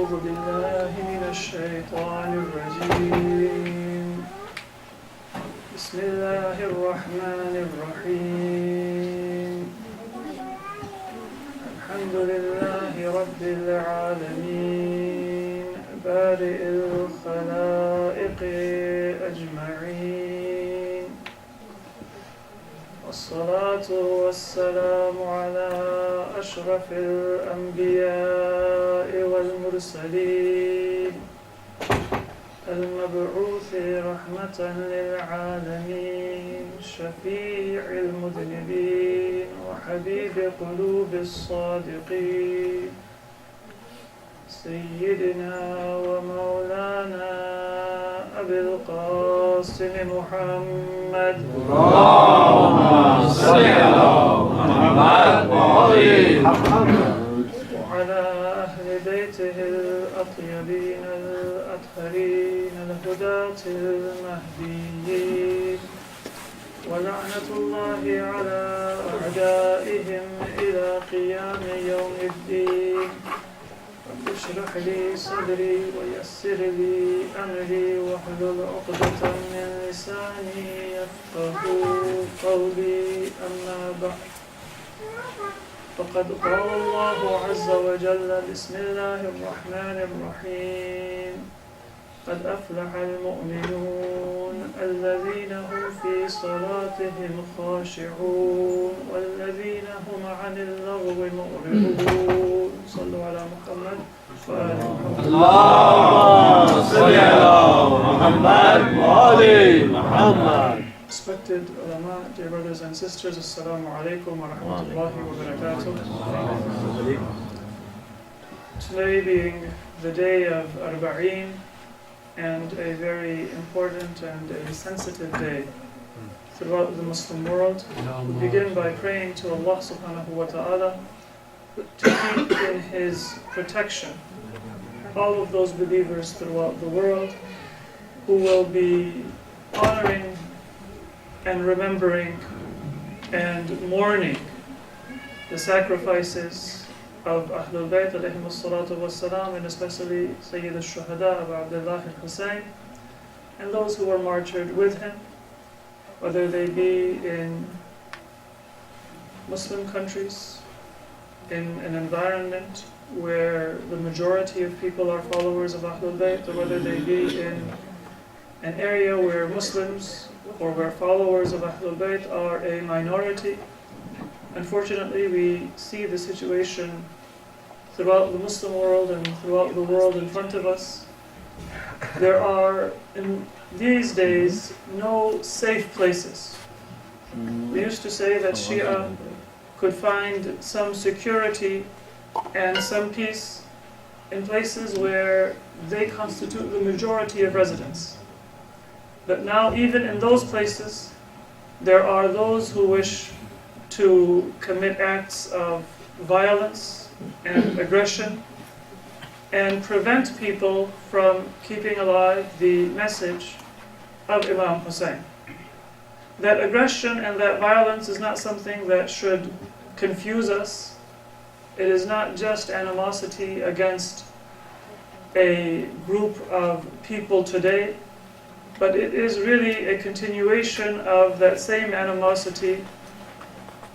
أعوذ بالله من الشيطان الرجيم بسم الله الرحمن الرحيم الحمد لله رب العالمين بارئ الخلائق أجمعين والصلاة والسلام على أشرف الأنبياء والمرسلين المبعوث رحمة للعالمين شفيع المذنبين وحبيب قلوب الصادقين سيدنا ومولانا أبي القاسم محمد اللهم صل على محمد وعلى أهل بيته الأطيبين الأطهرين الهداة المهديين ولعنة الله على أعدائهم إلى قيام يوم الدين رب اشرح لي صدري ويسر لي أمري واحلل عقدة من لساني يفقهوا قولي أما بعد فقد قال الله عز وجل بسم الله الرحمن الرحيم قد أفلح المؤمنون الذين هم في صلاتهم خاشعون والذين هم عن اللغو معرضون صلوا على محمد وآل محمد اللهم صل على محمد وآل محمد. Respected ulama, dear brothers and sisters, assalamu alaikum wa rahmatullahi wa barakatuh. Today being the day of Arba'een and a very important and a sensitive day throughout the Muslim world, we begin by praying to Allah subhanahu wa ta'ala to keep in His protection all of those believers throughout the world who will be honoring and remembering and mourning the sacrifices of Ahlul Bayt alayhimus salatu wassalam, and especially Sayyid al-Shuhada Abu Abdullah al-Husayn, and those who were martyred with him, whether they be in Muslim countries, in an environment where the majority of people are followers of Ahlul Bayt, or whether they be in an area where Muslims or where followers of Ahlul Bayt are a minority. Unfortunately, we see the situation throughout the Muslim world and throughout the world in front of us. There are, in these days, no safe places. We used to say that Shia could find some security and some peace in places where they constitute the majority of residents. But now, even in those places, there are those who wish to commit acts of violence and aggression and prevent people from keeping alive the message of Imam Hussein. That aggression and that violence is not something that should confuse us. It is not just animosity against a group of people today, but it is really a continuation of that same animosity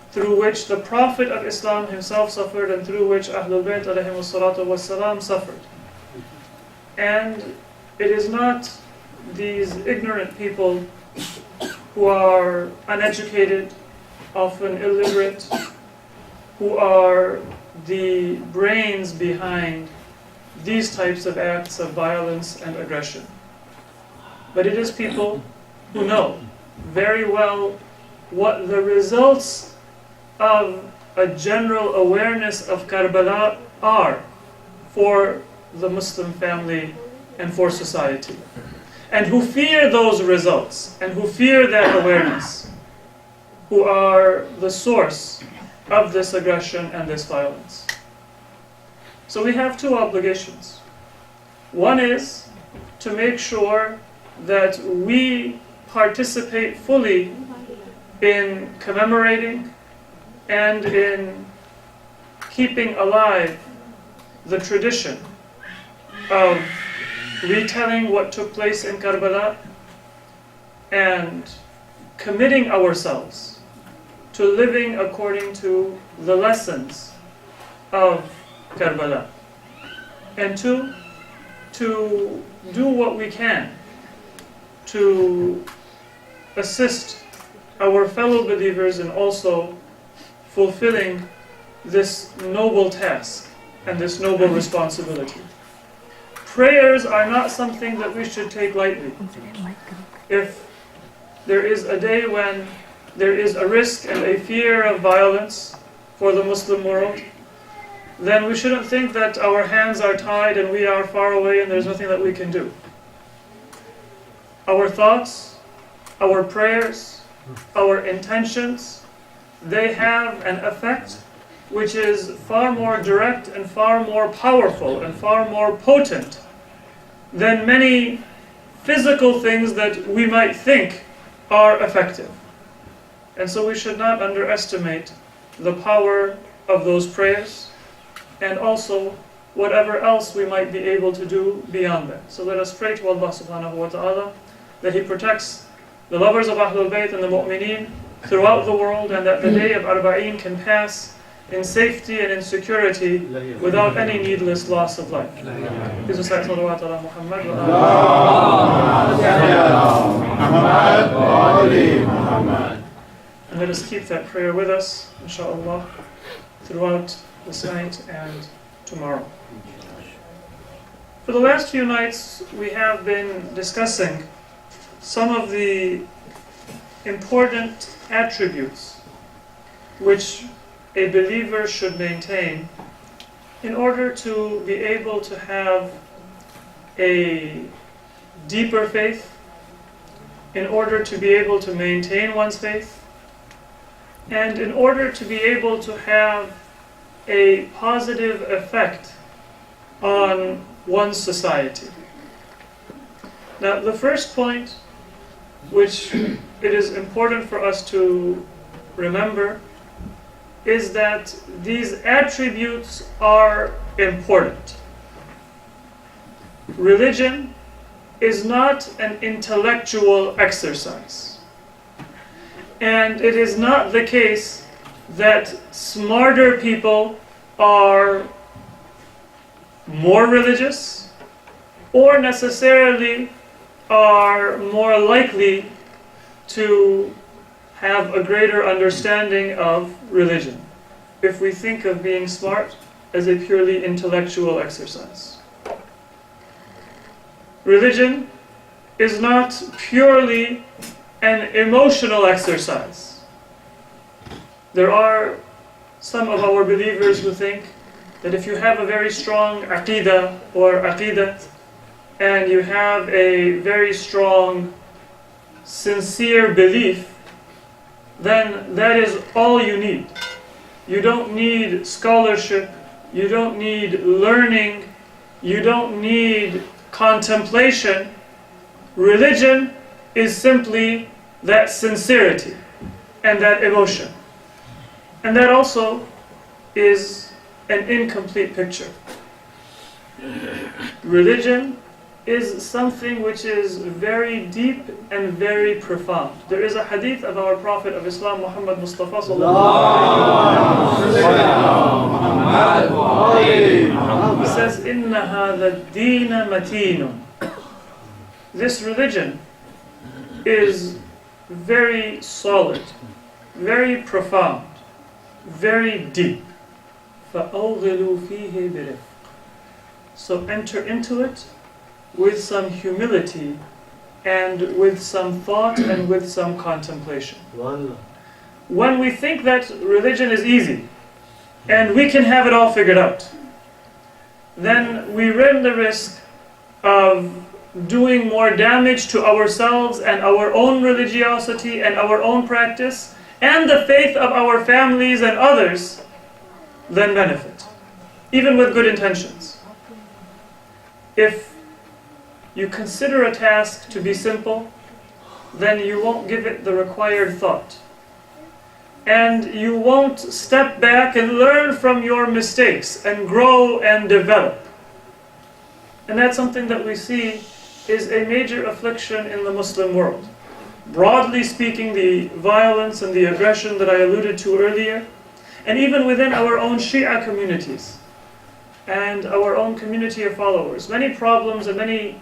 through which the Prophet of Islam himself suffered and through which Ahlul Bayt alayhimus salatu wassalam suffered. And it is not these ignorant people who are uneducated, often illiterate, who are the brains behind these types of acts of violence and aggression. But it is people who know very well what the results of a general awareness of Karbala are for the Muslim family and for society, and who fear those results, and who fear that awareness, who are the source of this aggression and this violence. So we have two obligations. One is to make sure that we participate fully in commemorating and in keeping alive the tradition of retelling what took place in Karbala and committing ourselves to living according to the lessons of Karbala. And two, to do what we can to assist our fellow believers in also fulfilling this noble task and this noble responsibility. Prayers are not something that we should take lightly. If there is a day when there is a risk and a fear of violence for the Muslim world, then we shouldn't think that our hands are tied and we are far away and there's nothing that we can do. Our thoughts, our prayers, our intentions, they have an effect which is far more direct and far more powerful and far more potent than many physical things that we might think are effective. And so we should not underestimate the power of those prayers and also whatever else we might be able to do beyond that. So let us pray to Allah subhanahu wa ta'ala that He protects the lovers of Ahlul Bayt and the mu'mineen throughout the world, and that the day of Arba'een can pass in safety and in security without any needless loss of life. Please recite salawat ala Muhammad wa ala. And let us keep that prayer with us, inshaAllah, throughout this night and tomorrow. For the last few nights, we have been discussing some of the important attributes which a believer should maintain in order to be able to have a deeper faith, in order to be able to maintain one's faith, and in order to be able to have a positive effect on one's society. Now, the first point which it is important for us to remember is that these attributes are important. Religion is not an intellectual exercise. And it is not the case that smarter people are more religious or necessarily are more likely to have a greater understanding of religion, if we think of being smart as a purely intellectual exercise. Religion is not purely an emotional exercise. There are some of our believers who think that if you have a very strong aqidah or aqidat, and you have a very strong, sincere belief, then that is all you need. You don't need scholarship, you don't need learning, you don't need contemplation. Religion is simply that sincerity and that emotion. And that also is an incomplete picture. Religion is something which is very deep and very profound. There is a hadith of our Prophet of Islam, Muhammad Mustafa sallallahu alaihi wasallam. He says, "Inna hadha ad-deena mateenun." This religion is very solid, very profound, very deep. فَأَوْغِلُوا فِيهِ بِرِفْقٍ. So enter into it with some humility and with some thought and with some contemplation. When we think that religion is easy and we can have it all figured out, then we run the risk of doing more damage to ourselves and our own religiosity and our own practice and the faith of our families and others than benefit, even with good intentions. If you consider a task to be simple, then you won't give it the required thought. And you won't step back and learn from your mistakes and grow and develop. And that's something that we see is a major affliction in the Muslim world. Broadly speaking, the violence and the aggression that I alluded to earlier, and even within our own Shia communities and our own community of followers, many problems and many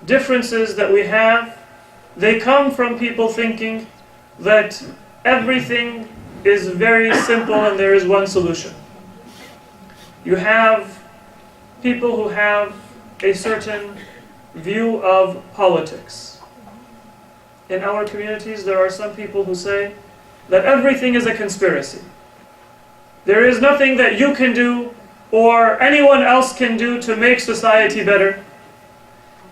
differences that we have, they come from people thinking that everything is very simple and there is one solution. You have people who have a certain view of politics. In our communities, there are some people who say that everything is a conspiracy. There is nothing that you can do or anyone else can do to make society better.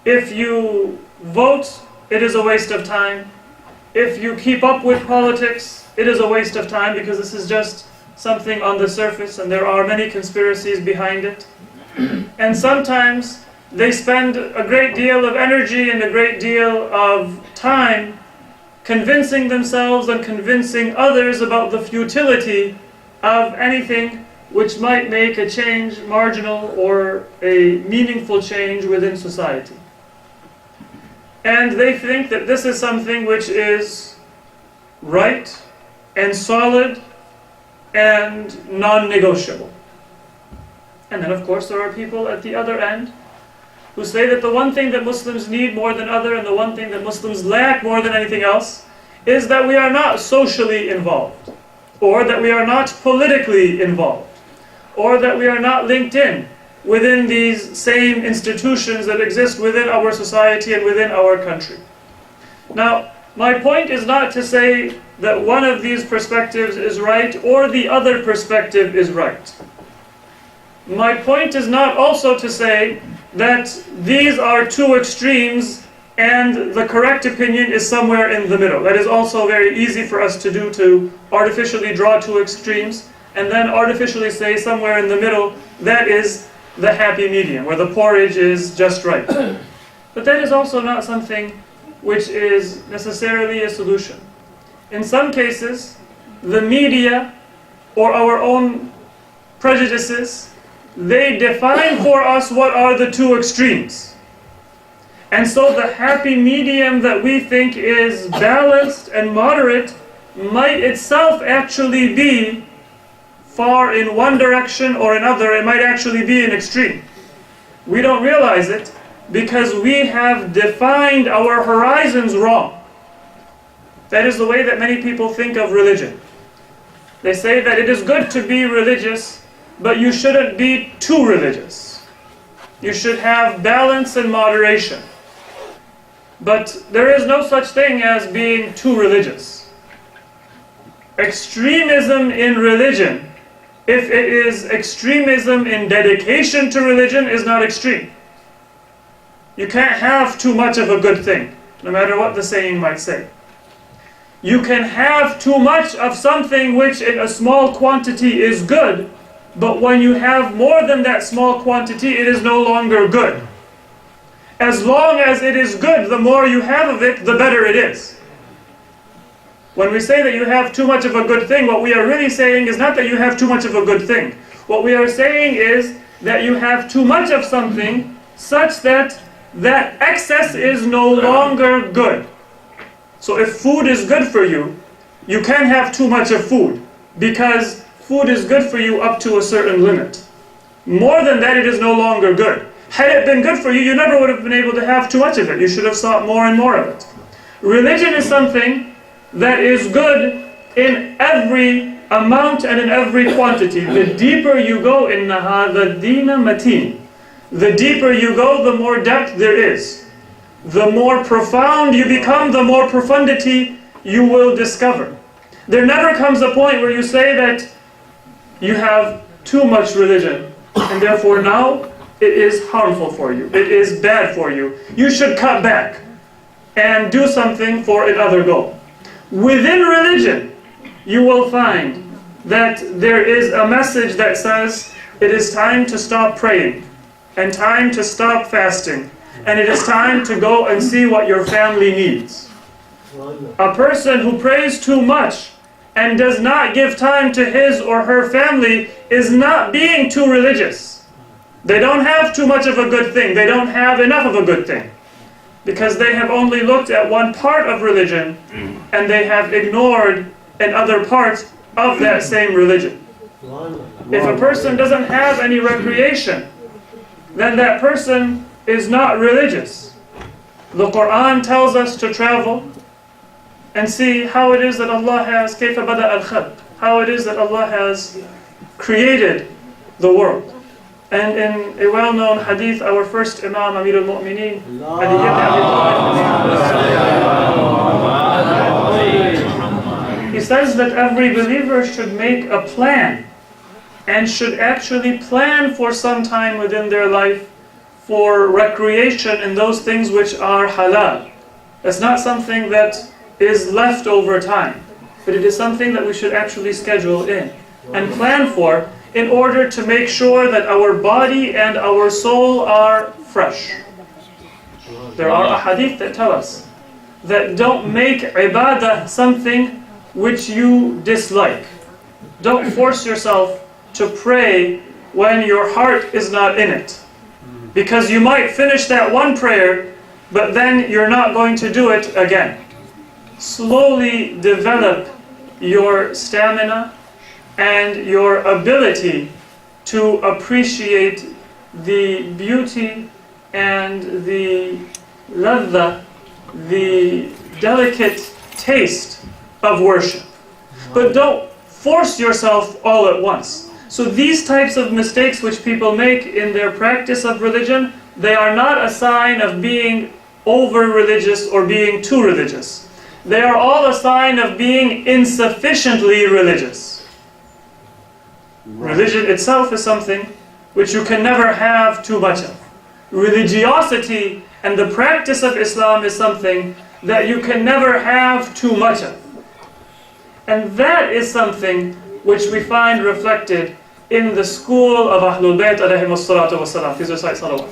If you vote, it is a waste of time. If you keep up with politics, it is a waste of time because this is just something on the surface and there are many conspiracies behind it. And sometimes they spend a great deal of energy and a great deal of time convincing themselves and convincing others about the futility of anything which might make a change, marginal or a meaningful change within society. And they think that this is something which is right and solid and non-negotiable. And then of course there are people at the other end who say that the one thing that Muslims need more than other and the one thing that Muslims lack more than anything else is that we are not socially involved, or that we are not politically involved, or that we are not linked in within these same institutions that exist within our society and within our country. Now, my point is not to say that one of these perspectives is right or the other perspective is right. My point is not also to say that these are two extremes and the correct opinion is somewhere in the middle. That is also very easy for us to do, to artificially draw two extremes and then artificially say somewhere in the middle, that is the happy medium, where the porridge is just right. But that is also not something which is necessarily a solution. In some cases, the media or our own prejudices, they define for us what are the two extremes. And so the happy medium that we think is balanced and moderate might itself actually be far in one direction or another. It might actually be an extreme. We don't realize it because we have defined our horizons wrong. That is the way that many people think of religion. They say that it is good to be religious, but you shouldn't be too religious. You should have balance and moderation. But there is no such thing as being too religious. Extremism in religion, if it is extremism in dedication to religion, is not extreme. You can't have too much of a good thing, no matter what the saying might say. You can have too much of something which in a small quantity is good, but when you have more than that small quantity, it is no longer good. As long as it is good, the more you have of it, the better it is. When we say that you have too much of a good thing, what we are really saying is not that you have too much of a good thing. What we are saying is that you have too much of something such that that excess is no longer good. So if food is good for you, you can't have too much of food, because food is good for you up to a certain limit. More than that, it is no longer good. Had it been good for you, you never would have been able to have too much of it. You should have sought more and more of it. Religion is something that is good in every amount and in every quantity. The deeper you go in hadha dina mateen, the deeper you go, the more depth there is. The more profound you become, the more profundity you will discover. There never comes a point where you say that you have too much religion, and therefore now it is harmful for you. It is bad for you. You should cut back and do something for another goal. Within religion, you will find that there is a message that says it is time to stop praying and time to stop fasting, and it is time to go and see what your family needs. A person who prays too much and does not give time to his or her family is not being too religious. They don't have too much of a good thing. They don't have enough of a good thing. Because they have only looked at one part of religion and they have ignored another part of that same religion. If a person doesn't have any recreation, then that person is not religious. The Quran tells us to travel and see how it is that Allah has كيف بدأ الخلق, how it is that Allah has created the world. And in a well-known hadith, our first Imam, Amir al-Mu'mineen, Ali ibn Abi Talib, he says that every believer should make a plan and should actually plan for some time within their life for recreation in those things which are halal. It's not something that is left over time, but it is something that we should actually schedule in and plan for, in order to make sure that our body and our soul are fresh. There are ahadith that tell us that don't make ibadah something which you dislike. Don't force yourself to pray when your heart is not in it. Because you might finish that one prayer, but then you're not going to do it again. Slowly develop your stamina and your ability to appreciate the beauty and the ladha, the delicate taste of worship. But don't force yourself all at once. So these types of mistakes which people make in their practice of religion, they are not a sign of being over-religious or being too religious. They are all a sign of being insufficiently religious. Religion itself is something which you can never have too much of. Religiosity and the practice of Islam is something that you can never have too much of. And that is something which we find reflected in the school of Ahlul Bayt alayhimus salatu wa salam. Please recite salawat.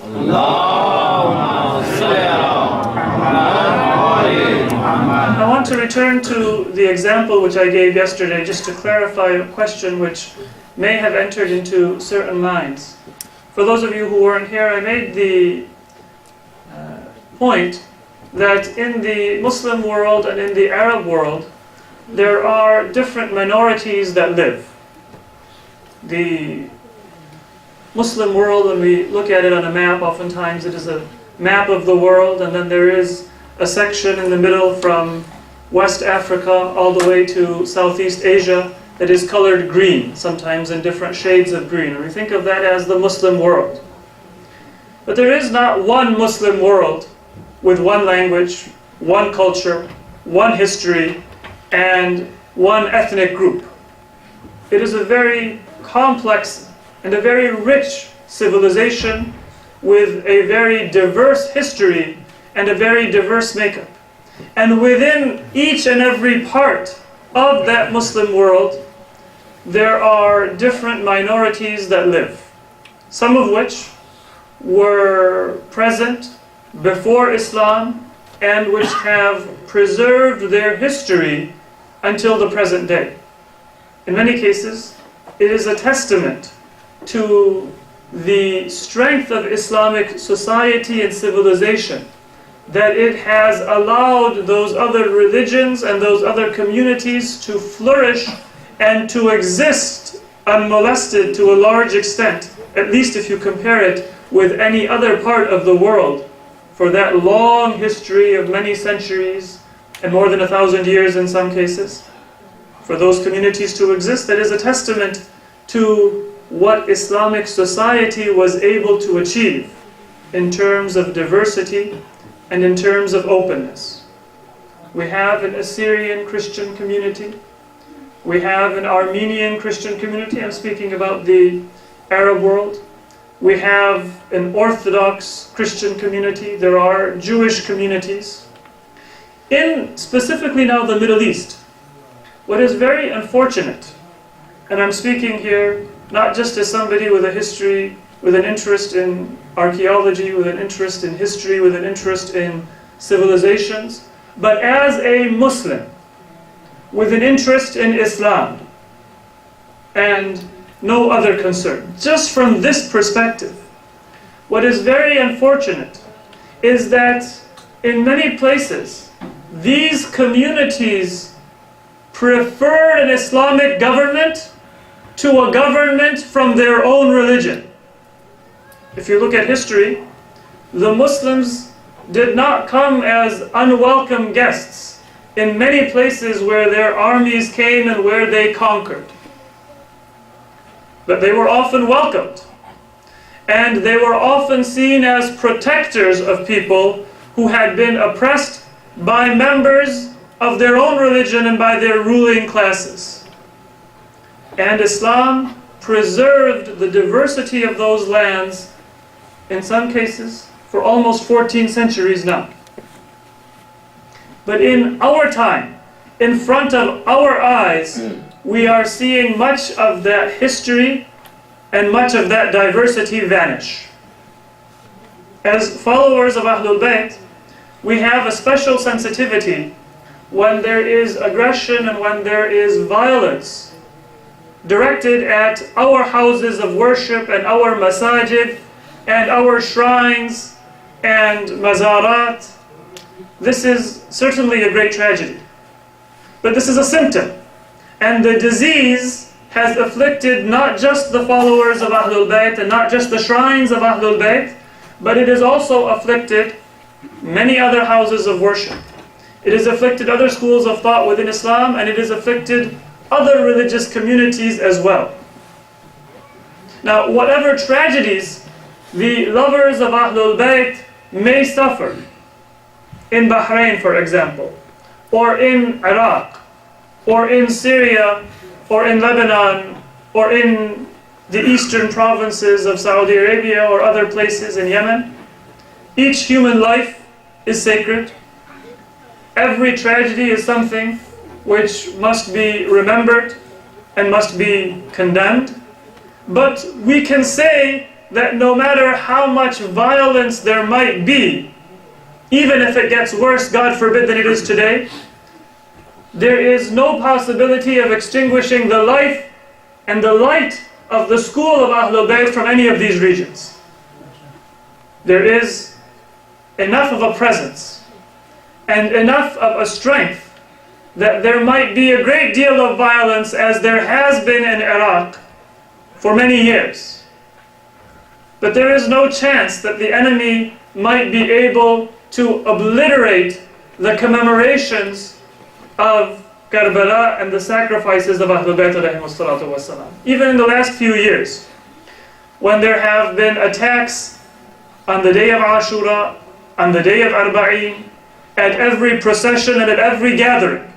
I want to return to the example which I gave yesterday, just to clarify a question which may have entered into certain minds. For those of you who weren't here, I made the point that in the Muslim world and in the Arab world, there are different minorities that live. The Muslim world, when we look at it on a map, oftentimes it is a map of the world, and then there is a section in the middle from West Africa all the way to Southeast Asia that is colored green, sometimes in different shades of green. And we think of that as the Muslim world. But there is not one Muslim world with one language, one culture, one history, and one ethnic group. It is a very complex and a very rich civilization with a very diverse history and a very diverse makeup. And within each and every part of that Muslim world, there are different minorities that live, some of which were present before Islam and which have preserved their history until the present day. In many cases, it is a testament to the strength of Islamic society and civilization that it has allowed those other religions and those other communities to flourish and to exist unmolested to a large extent, at least if you compare it with any other part of the world, for that long history of many centuries and more than 1,000 years in some cases. For those communities to exist, that is a testament to what Islamic society was able to achieve in terms of diversity and in terms of openness. We have an Assyrian Christian community. We have an Armenian Christian community. I'm speaking about the Arab world. We have an Orthodox Christian community. There are Jewish communities. In specifically now the Middle East, what is very unfortunate, and I'm speaking here not just as somebody with a history, with an interest in archaeology, with an interest in history, with an interest in civilizations, but as a Muslim, with an interest in Islam, and no other concern. Just from this perspective, what is very unfortunate is that in many places, these communities prefer an Islamic government to a government from their own religion. If you look at history, the Muslims did not come as unwelcome guests in many places where their armies came and where they conquered. But they were often welcomed. And they were often seen as protectors of people who had been oppressed by members of their own religion and by their ruling classes. And Islam preserved the diversity of those lands, in some cases, for almost 14 centuries now. But in our time, in front of our eyes, we are seeing much of that history and much of that diversity vanish. As followers of Ahlul Bayt, we have a special sensitivity when there is aggression and when there is violence directed at our houses of worship and our masajid and our shrines and mazarat. This is certainly a great tragedy. But this is a symptom. And the disease has afflicted not just the followers of Ahlul Bayt and not just the shrines of Ahlul Bayt, but it has also afflicted many other houses of worship. It has afflicted other schools of thought within Islam, and it has afflicted other religious communities as well. Now, whatever tragedies the lovers of Ahlul Bayt may suffer, in Bahrain, for example, or in Iraq, or in Syria, or in Lebanon, or in the eastern provinces of Saudi Arabia or other places in Yemen, each human life is sacred. Every tragedy is something which must be remembered and must be condemned. But we can say that no matter how much violence there might be, even if it gets worse, God forbid, than it is today, there is no possibility of extinguishing the life and the light of the school of Ahlul Bayt from any of these regions. There is enough of a presence and enough of a strength that there might be a great deal of violence, as there has been in Iraq for many years. But there is no chance that the enemy might be able to obliterate the commemorations of Karbala and the sacrifices of Ahlul Bayt alayhimus salatu wassalam. Even in the last few years, when there have been attacks on the day of Ashura, on the day of Arba'een, at every procession and at every gathering,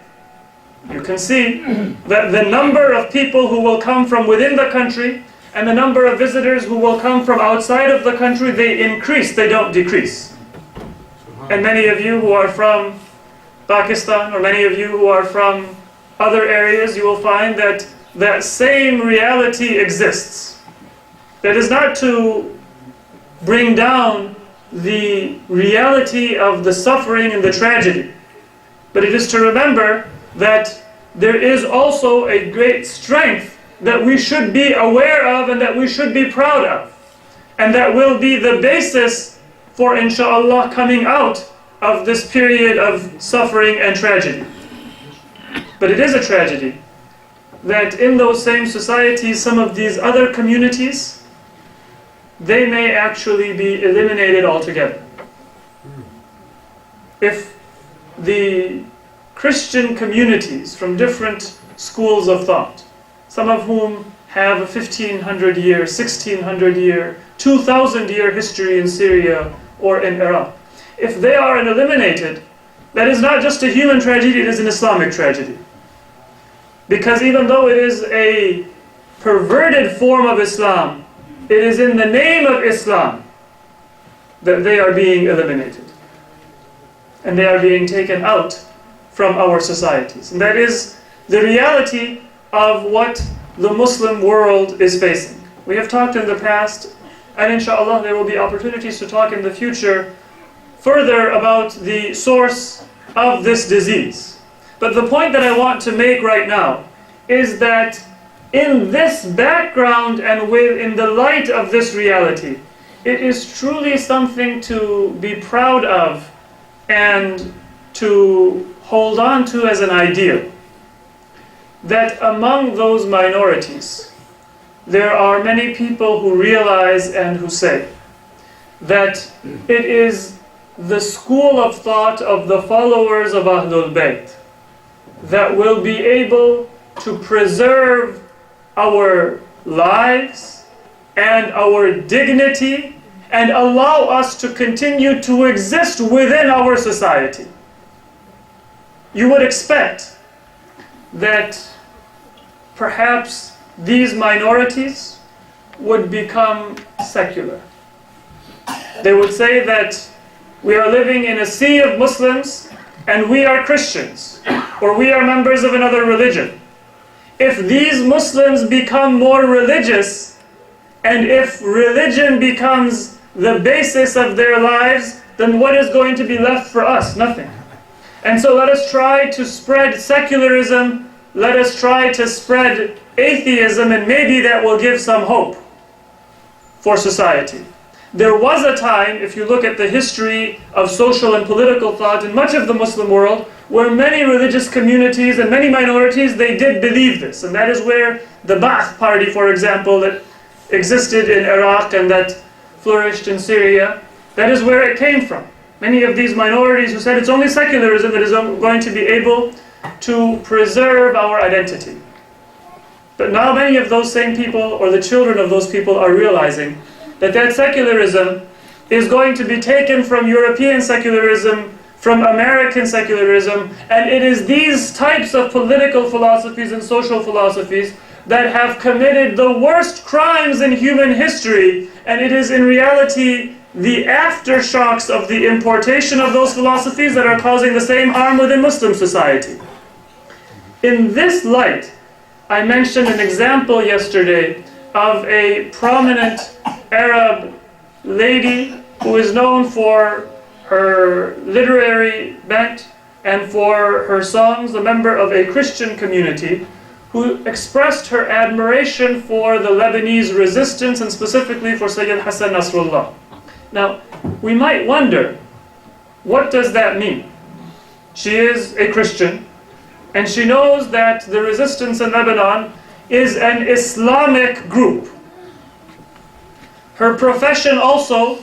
you can see that the number of people who will come from within the country and the number of visitors who will come from outside of the country, they increase, they don't decrease. And many of you who are from Pakistan, or many of you who are from other areas, you will find that that same reality exists. That is not to bring down the reality of the suffering and the tragedy, but it is to remember that there is also a great strength that we should be aware of and that we should be proud of, and that will be the basis for, inshallah, coming out of this period of suffering and tragedy. But it is a tragedy that in those same societies, some of these other communities, they may actually be eliminated altogether. If the Christian communities from different schools of thought, some of whom have a 1500-year, 1600-year, 2000-year history in Syria or in Iraq, if they are eliminated, that is not just a human tragedy, it is an Islamic tragedy. Because even though it is a perverted form of Islam, it is in the name of Islam that they are being eliminated. And they are being taken out from our societies. And that is the reality of what the Muslim world is facing. We have talked in the past, and inshallah there will be opportunities to talk in the future further about the source of this disease. But the point that I want to make right now is that in this background and in the light of this reality, it is truly something to be proud of and to hold on to as an ideal, that among those minorities, there are many people who realize and who say that it is the school of thought of the followers of Ahlul Bayt that will be able to preserve our lives and our dignity and allow us to continue to exist within our society. You would expect that perhaps these minorities would become secular. They would say that we are living in a sea of Muslims and we are Christians, or we are members of another religion. If these Muslims become more religious, and if religion becomes the basis of their lives, then what is going to be left for us? Nothing. And so let us try to spread secularism, let us try to spread atheism, and maybe that will give some hope for society. There was a time, if you look at the history of social and political thought in much of the Muslim world, where many religious communities and many minorities, they did believe this. And that is where the Ba'ath party, for example, that existed in Iraq and that flourished in Syria, that is where it came from. Many of these minorities who said it's only secularism that is going to be able to preserve our identity. But now many of those same people, or the children of those people, are realizing that secularism is going to be taken from European secularism, from American secularism, and it is these types of political philosophies and social philosophies that have committed the worst crimes in human history, and it is in reality the aftershocks of the importation of those philosophies that are causing the same harm within Muslim society. In this light, I mentioned an example yesterday of a prominent Arab lady who is known for her literary bent and for her songs, a member of a Christian community, who expressed her admiration for the Lebanese resistance and specifically for Sayyid Hasan Nasrullah. Now, we might wonder, what does that mean? She is a Christian, and she knows that the resistance in Lebanon is an Islamic group. Her profession also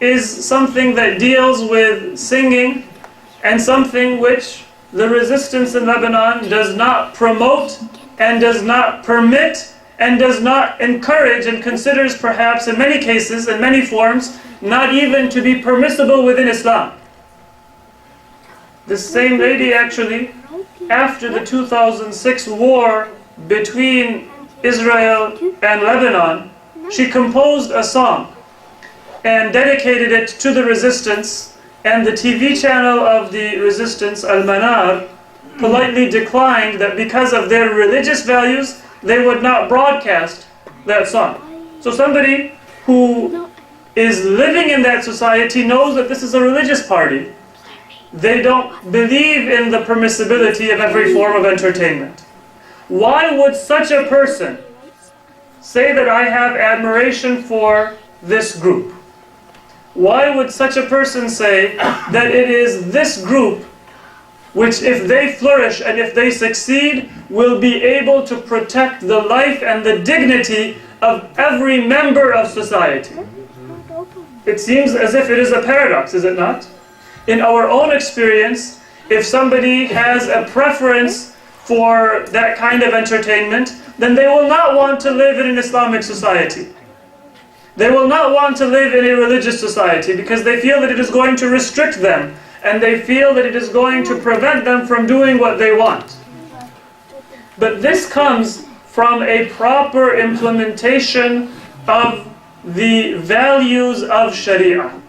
is something that deals with singing, and something which the resistance in Lebanon does not promote and does not permit and does not encourage, and considers perhaps in many cases, in many forms, not even to be permissible within Islam. This same lady actually, after the 2006 war between Israel and Lebanon, she composed a song and dedicated it to the resistance, and the TV channel of the resistance, Al-Manar, politely declined that because of their religious values, they would not broadcast that song. So somebody who is living in that society knows that this is a religious party. They don't believe in the permissibility of every form of entertainment. Why would such a person say that I have admiration for this group? Why would such a person say that it is this group which, if they flourish and if they succeed, will be able to protect the life and the dignity of every member of society? It seems as if it is a paradox, is it not? In our own experience, if somebody has a preference for that kind of entertainment, then they will not want to live in an Islamic society. They will not want to live in a religious society because they feel that it is going to restrict them, and they feel that it is going to prevent them from doing what they want. But this comes from a proper implementation of the values of Sharia,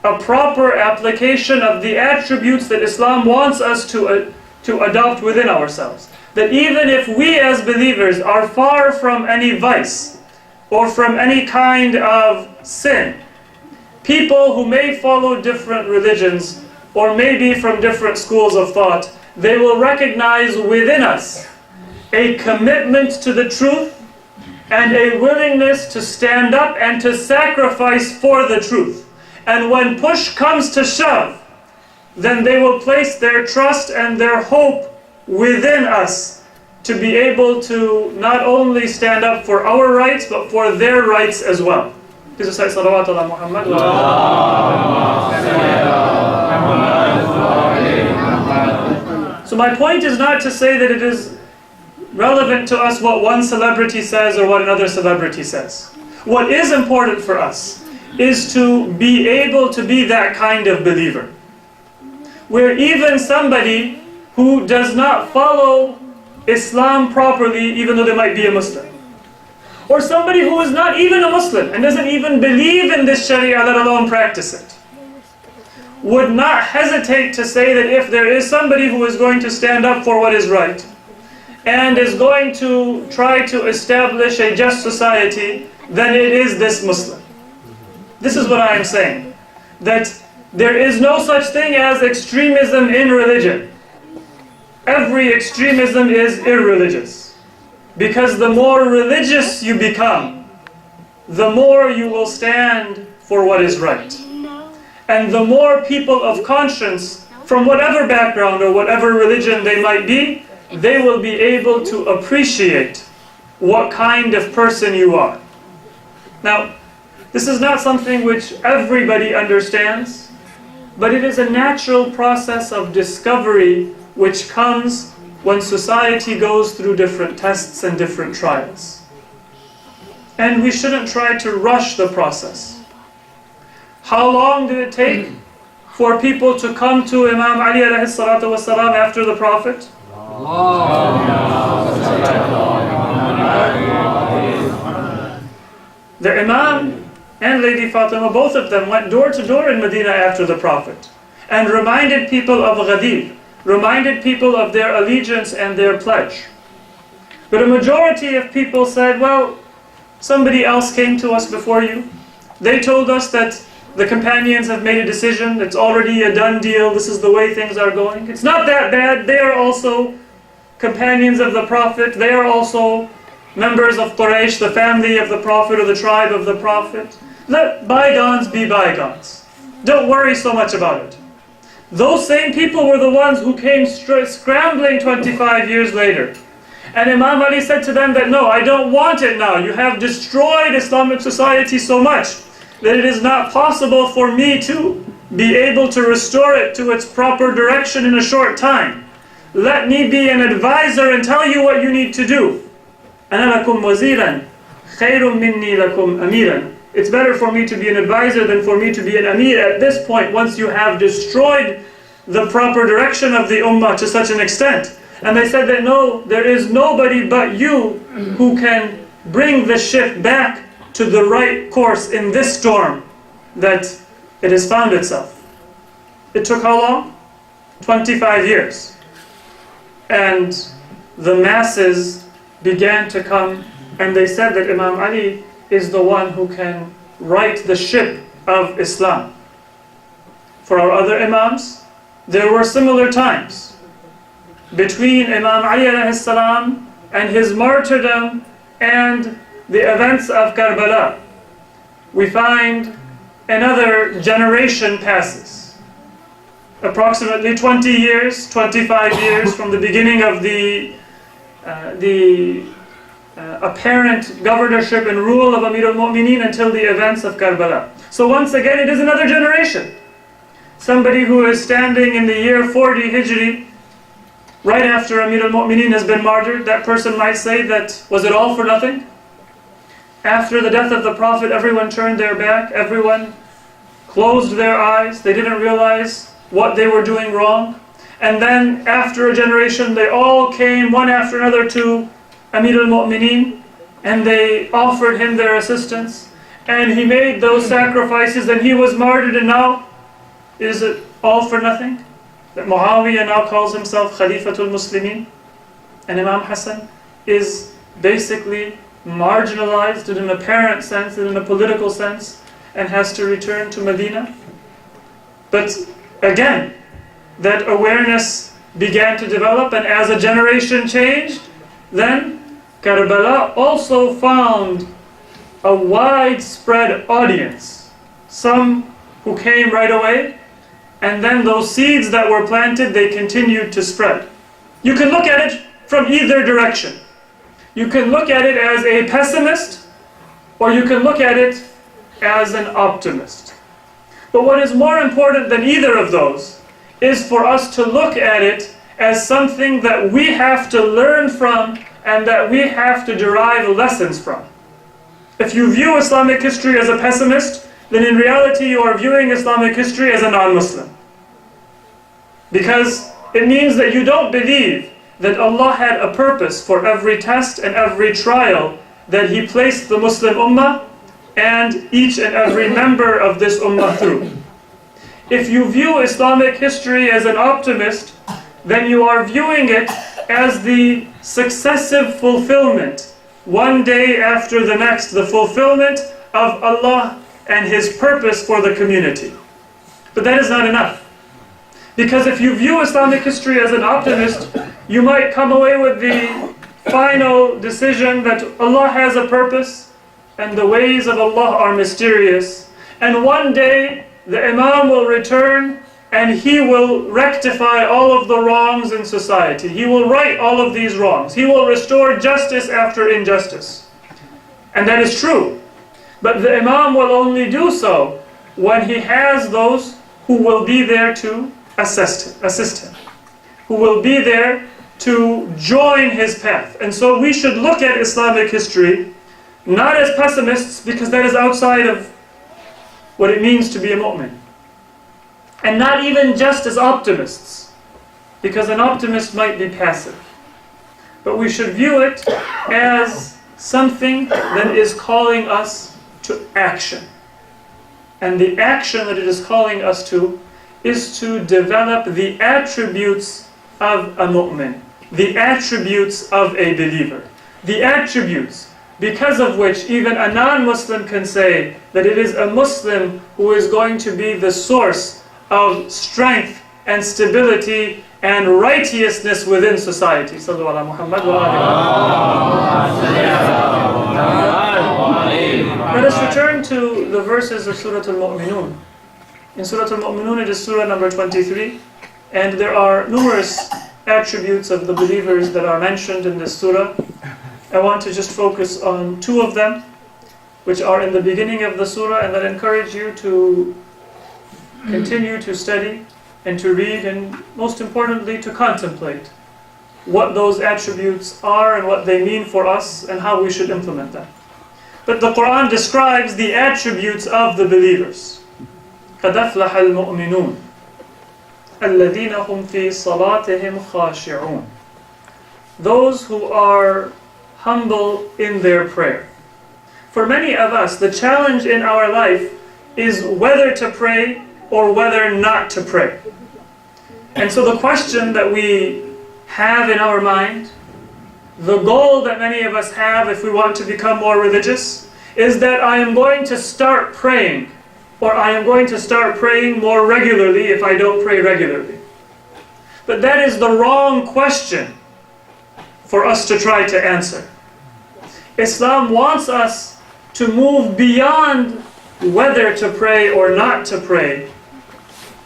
a proper application of the attributes that Islam wants us to adopt within ourselves. That even if we as believers are far from any vice or from any kind of sin, people who may follow different religions or maybe from different schools of thought, they will recognize within us a commitment to the truth, and a willingness to stand up and to sacrifice for the truth. And when push comes to shove, then they will place their trust and their hope within us to be able to not only stand up for our rights, but for their rights as well. Please recite salawat ala Muhammad. So my point is not to say that it is relevant to us what one celebrity says or what another celebrity says. What is important for us is to be able to be that kind of believer, where even somebody who does not follow Islam properly, even though they might be a Muslim, or somebody who is not even a Muslim and doesn't even believe in this Sharia, let alone practice it, would not hesitate to say that if there is somebody who is going to stand up for what is right and is going to try to establish a just society, then it is this Muslim. This is what I am saying, that there is no such thing as extremism in religion. Every extremism is irreligious, because the more religious you become, the more you will stand for what is right. And the more people of conscience, from whatever background or whatever religion they might be, they will be able to appreciate what kind of person you are. Now, this is not something which everybody understands, but it is a natural process of discovery which comes when society goes through different tests and different trials. And we shouldn't try to rush the process. How long did it take for people to come to Imam Ali alayhi salatu wasalam after the Prophet? The Imam and Lady Fatima, both of them, went door to door in Medina after the Prophet and reminded people of Ghadir, reminded people of their allegiance and their pledge. But a majority of people said, well, somebody else came to us before you. They told us that the companions have made a decision, it's already a done deal, this is the way things are going. It's not that bad, they are also companions of the Prophet, they are also members of Quraysh, the family of the Prophet or the tribe of the Prophet. Let bygones be bygones. Don't worry so much about it. Those same people were the ones who came scrambling 25 years later. And Imam Ali said to them that, no, I don't want it now. You have destroyed Islamic society so much that it is not possible for me to be able to restore it to its proper direction in a short time. Let me be an advisor and tell you what you need to do. أَنَا لَكُمْ وَزِيرًا خَيْرٌ مِنِّي لَكُمْ أَمِيرًا. It's better for me to be an advisor than for me to be an amir at this point, once you have destroyed the proper direction of the ummah to such an extent. And they said that no, there is nobody but you who can bring the ship back to the right course in this storm that it has found itself. It took how long? 25 years. And the masses began to come, and they said that Imam Ali is the one who can right the ship of Islam. For our other Imams, there were similar times between Imam Ali alayhi salam and his martyrdom and the events of Karbala. We find another generation passes. Approximately 20 years, 25 years from the beginning of the apparent governorship and rule of Amir al-Mu'mineen until the events of Karbala. So once again, it is another generation. Somebody who is standing in the year 40 Hijri, right after Amir al-Mu'mineen has been martyred, that person might say that, was it all for nothing? After the death of the Prophet, everyone turned their back, everyone closed their eyes, they didn't realize what they were doing wrong. And then after a generation, they all came one after another to Amir al-Mu'mineen, and they offered him their assistance, and he made those sacrifices, and he was martyred, and now, is it all for nothing? That Muawiyah now calls himself Khalifatul Muslimin, and Imam Hasan is basically marginalized in an apparent sense and in a political sense, and has to return to Medina. But again, that awareness began to develop, and as a generation changed, then Karbala also found a widespread audience. Some who came right away, and then those seeds that were planted, they continued to spread. You can look at it from either direction. You can look at it as a pessimist, or you can look at it as an optimist. But what is more important than either of those is for us to look at it as something that we have to learn from and that we have to derive lessons from. If you view Islamic history as a pessimist, then in reality you are viewing Islamic history as a non-Muslim. Because it means that you don't believe that Allah had a purpose for every test and every trial that He placed the Muslim Ummah and each and every member of this Ummah through. If you view Islamic history as an optimist, then you are viewing it as the successive fulfillment, one day after the next, the fulfillment of Allah and His purpose for the community. But that is not enough. Because if you view Islamic history as an optimist, you might come away with the final decision that Allah has a purpose and the ways of Allah are mysterious. And one day the Imam will return and he will rectify all of the wrongs in society. He will right all of these wrongs. He will restore justice after injustice. And that is true. But the Imam will only do so when he has those who will be there to assist him, who will be there to join his path. And so we should look at Islamic history not as pessimists, because that is outside of what it means to be a mu'min. And not even just as optimists, because an optimist might be passive. But we should view it as something that is calling us to action. And the action that it is calling us to is to develop the attributes of a mu'min, the attributes of a believer, the attributes because of which even a non-Muslim can say that it is a Muslim who is going to be the source of strength and stability and righteousness within society. Sallu ala Muhammad wa alihi. Let us return to the verses of Surah Al-Mu'minun. In Surah Al-Mu'minun, it is Surah number 23, and there are numerous attributes of the believers that are mentioned in this surah. I want to just focus on two of them, which are in the beginning of the surah, and that encourage you to continue to study and to read, and most importantly to contemplate what those attributes are and what they mean for us and how we should implement them. But the Quran describes the attributes of the believers. قَدْ أَفْلَحَ الْمُؤْمِنُونَ الَّذِينَ هُمْ فِي صَلَاتِهِمْ خَاشِعُونَ. Those who are humble in their prayer. For many of us, the challenge in our life is whether to pray or whether not to pray. And so the question that we have in our mind, the goal that many of us have if we want to become more religious, is that I am going to start praying, or I am going to start praying more regularly if I don't pray regularly. But that is the wrong question for us to try to answer. Islam wants us to move beyond whether to pray or not to pray,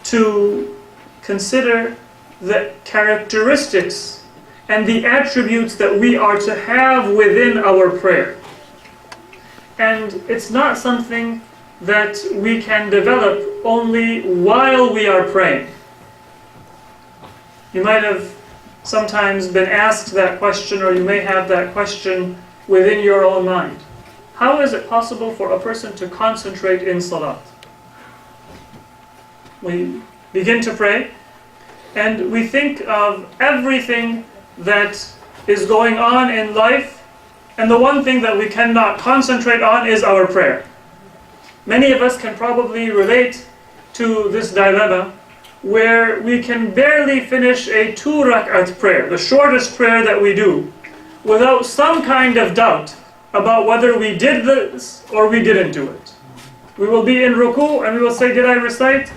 to consider the characteristics and the attributes that we are to have within our prayer. And it's not something that we can develop only while we are praying. You might have sometimes been asked that question, or you may have that question within your own mind. How is it possible for a person to concentrate in salat? We begin to pray, and we think of everything that is going on in life, and the one thing that we cannot concentrate on is our prayer. Many of us can probably relate to this dilemma where we can barely finish a 2 rak'at prayer, the shortest prayer that we do, without some kind of doubt about whether we did this or we didn't do it. We will be in ruku and we will say, did I recite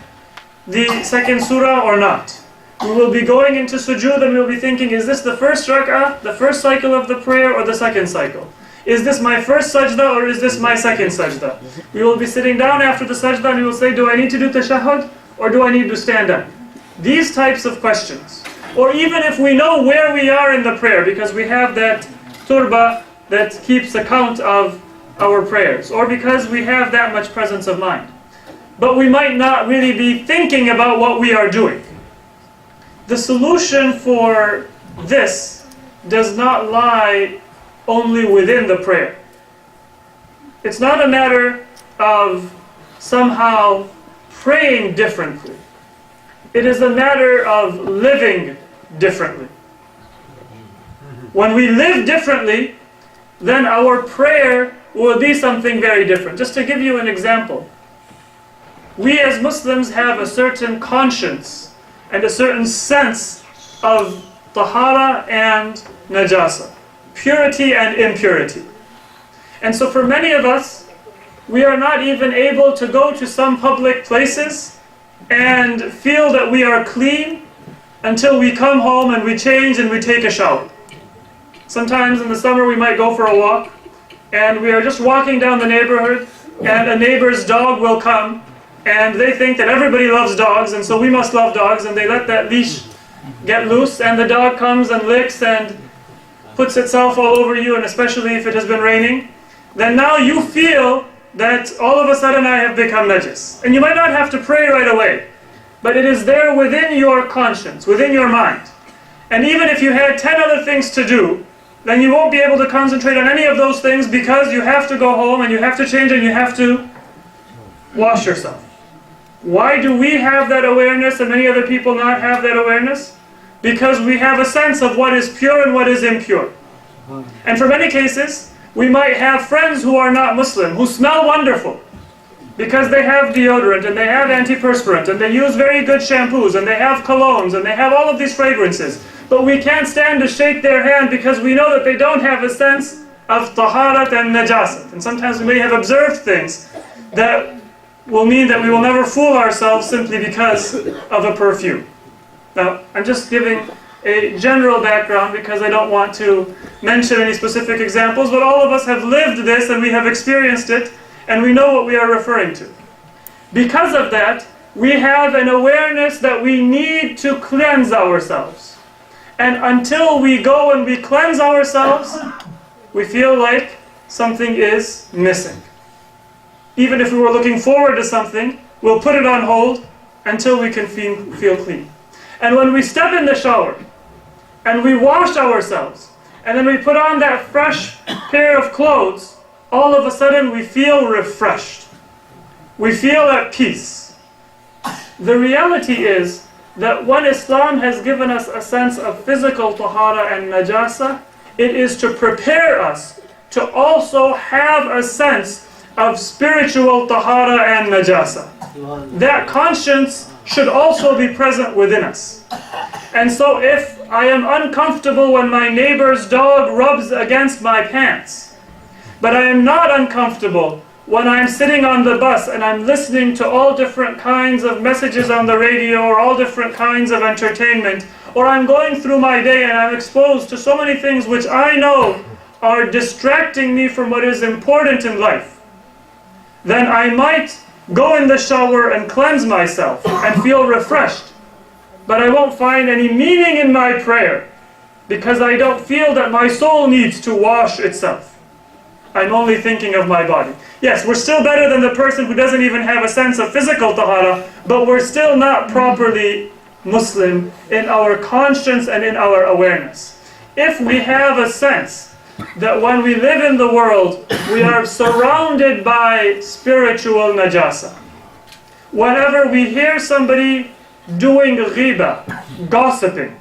the second surah or not? We will be going into sujood and we will be thinking, is this the first rak'ah, the first cycle of the prayer, or the second cycle? Is this my first sajda or is this my second sajda? We will be sitting down after the sajda and we will say, do I need to do tashahhud or do I need to stand up? These types of questions. Or even if we know where we are in the prayer because we have that turba that keeps account of our prayers, or because we have that much presence of mind. But we might not really be thinking about what we are doing. The solution for this does not lie only within the prayer. It's not a matter of somehow praying differently. It is a matter of living differently. When we live differently, then our prayer will be something very different. Just to give you an example, we as Muslims have a certain conscience and a certain sense of tahara and najasa, purity and impurity. And so for many of us, we are not even able to go to some public places and feel that we are clean until we come home and we change and we take a shower. Sometimes in the summer we might go for a walk and we are just walking down the neighborhood and a neighbor's dog will come and they think that everybody loves dogs and so we must love dogs, and they let that leash get loose and the dog comes and licks and puts itself all over you, and especially if it has been raining, then now you feel that all of a sudden I have become najis. And you might not have to pray right away, but it is there within your conscience, within your mind. And even if you had 10 other things to do, then you won't be able to concentrate on any of those things because you have to go home and you have to change and you have to wash yourself. Why do we have that awareness and many other people not have that awareness? Because we have a sense of what is pure and what is impure. And for many cases, we might have friends who are not Muslim, who smell wonderful, because they have deodorant and they have antiperspirant and they use very good shampoos and they have colognes and they have all of these fragrances. But we can't stand to shake their hand because we know that they don't have a sense of taharat and najasat. And sometimes we may have observed things that will mean that we will never fool ourselves simply because of a perfume. Now, I'm just giving a general background because I don't want to mention any specific examples, but all of us have lived this and we have experienced it and we know what we are referring to. Because of that, we have an awareness that we need to cleanse ourselves. And until we go and we cleanse ourselves, we feel like something is missing. Even if we were looking forward to something, we'll put it on hold until we can feel clean. And when we step in the shower, and we wash ourselves, and then we put on that fresh pair of clothes, all of a sudden we feel refreshed. We feel at peace. The reality is that when Islam has given us a sense of physical tahara and najasa, it is to prepare us to also have a sense of spiritual tahara and najasa. That conscience should also be present within us. And so if I am uncomfortable when my neighbor's dog rubs against my pants, but I am not uncomfortable when I'm sitting on the bus and I'm listening to all different kinds of messages on the radio or all different kinds of entertainment, or I'm going through my day and I'm exposed to so many things which I know are distracting me from what is important in life, then I might go in the shower and cleanse myself and feel refreshed. But I won't find any meaning in my prayer because I don't feel that my soul needs to wash itself. I'm only thinking of my body. Yes, we're still better than the person who doesn't even have a sense of physical tahara, but we're still not properly Muslim in our conscience and in our awareness. If we have a sense that when we live in the world, we are surrounded by spiritual najasa. Whenever we hear somebody doing ghiba, gossiping,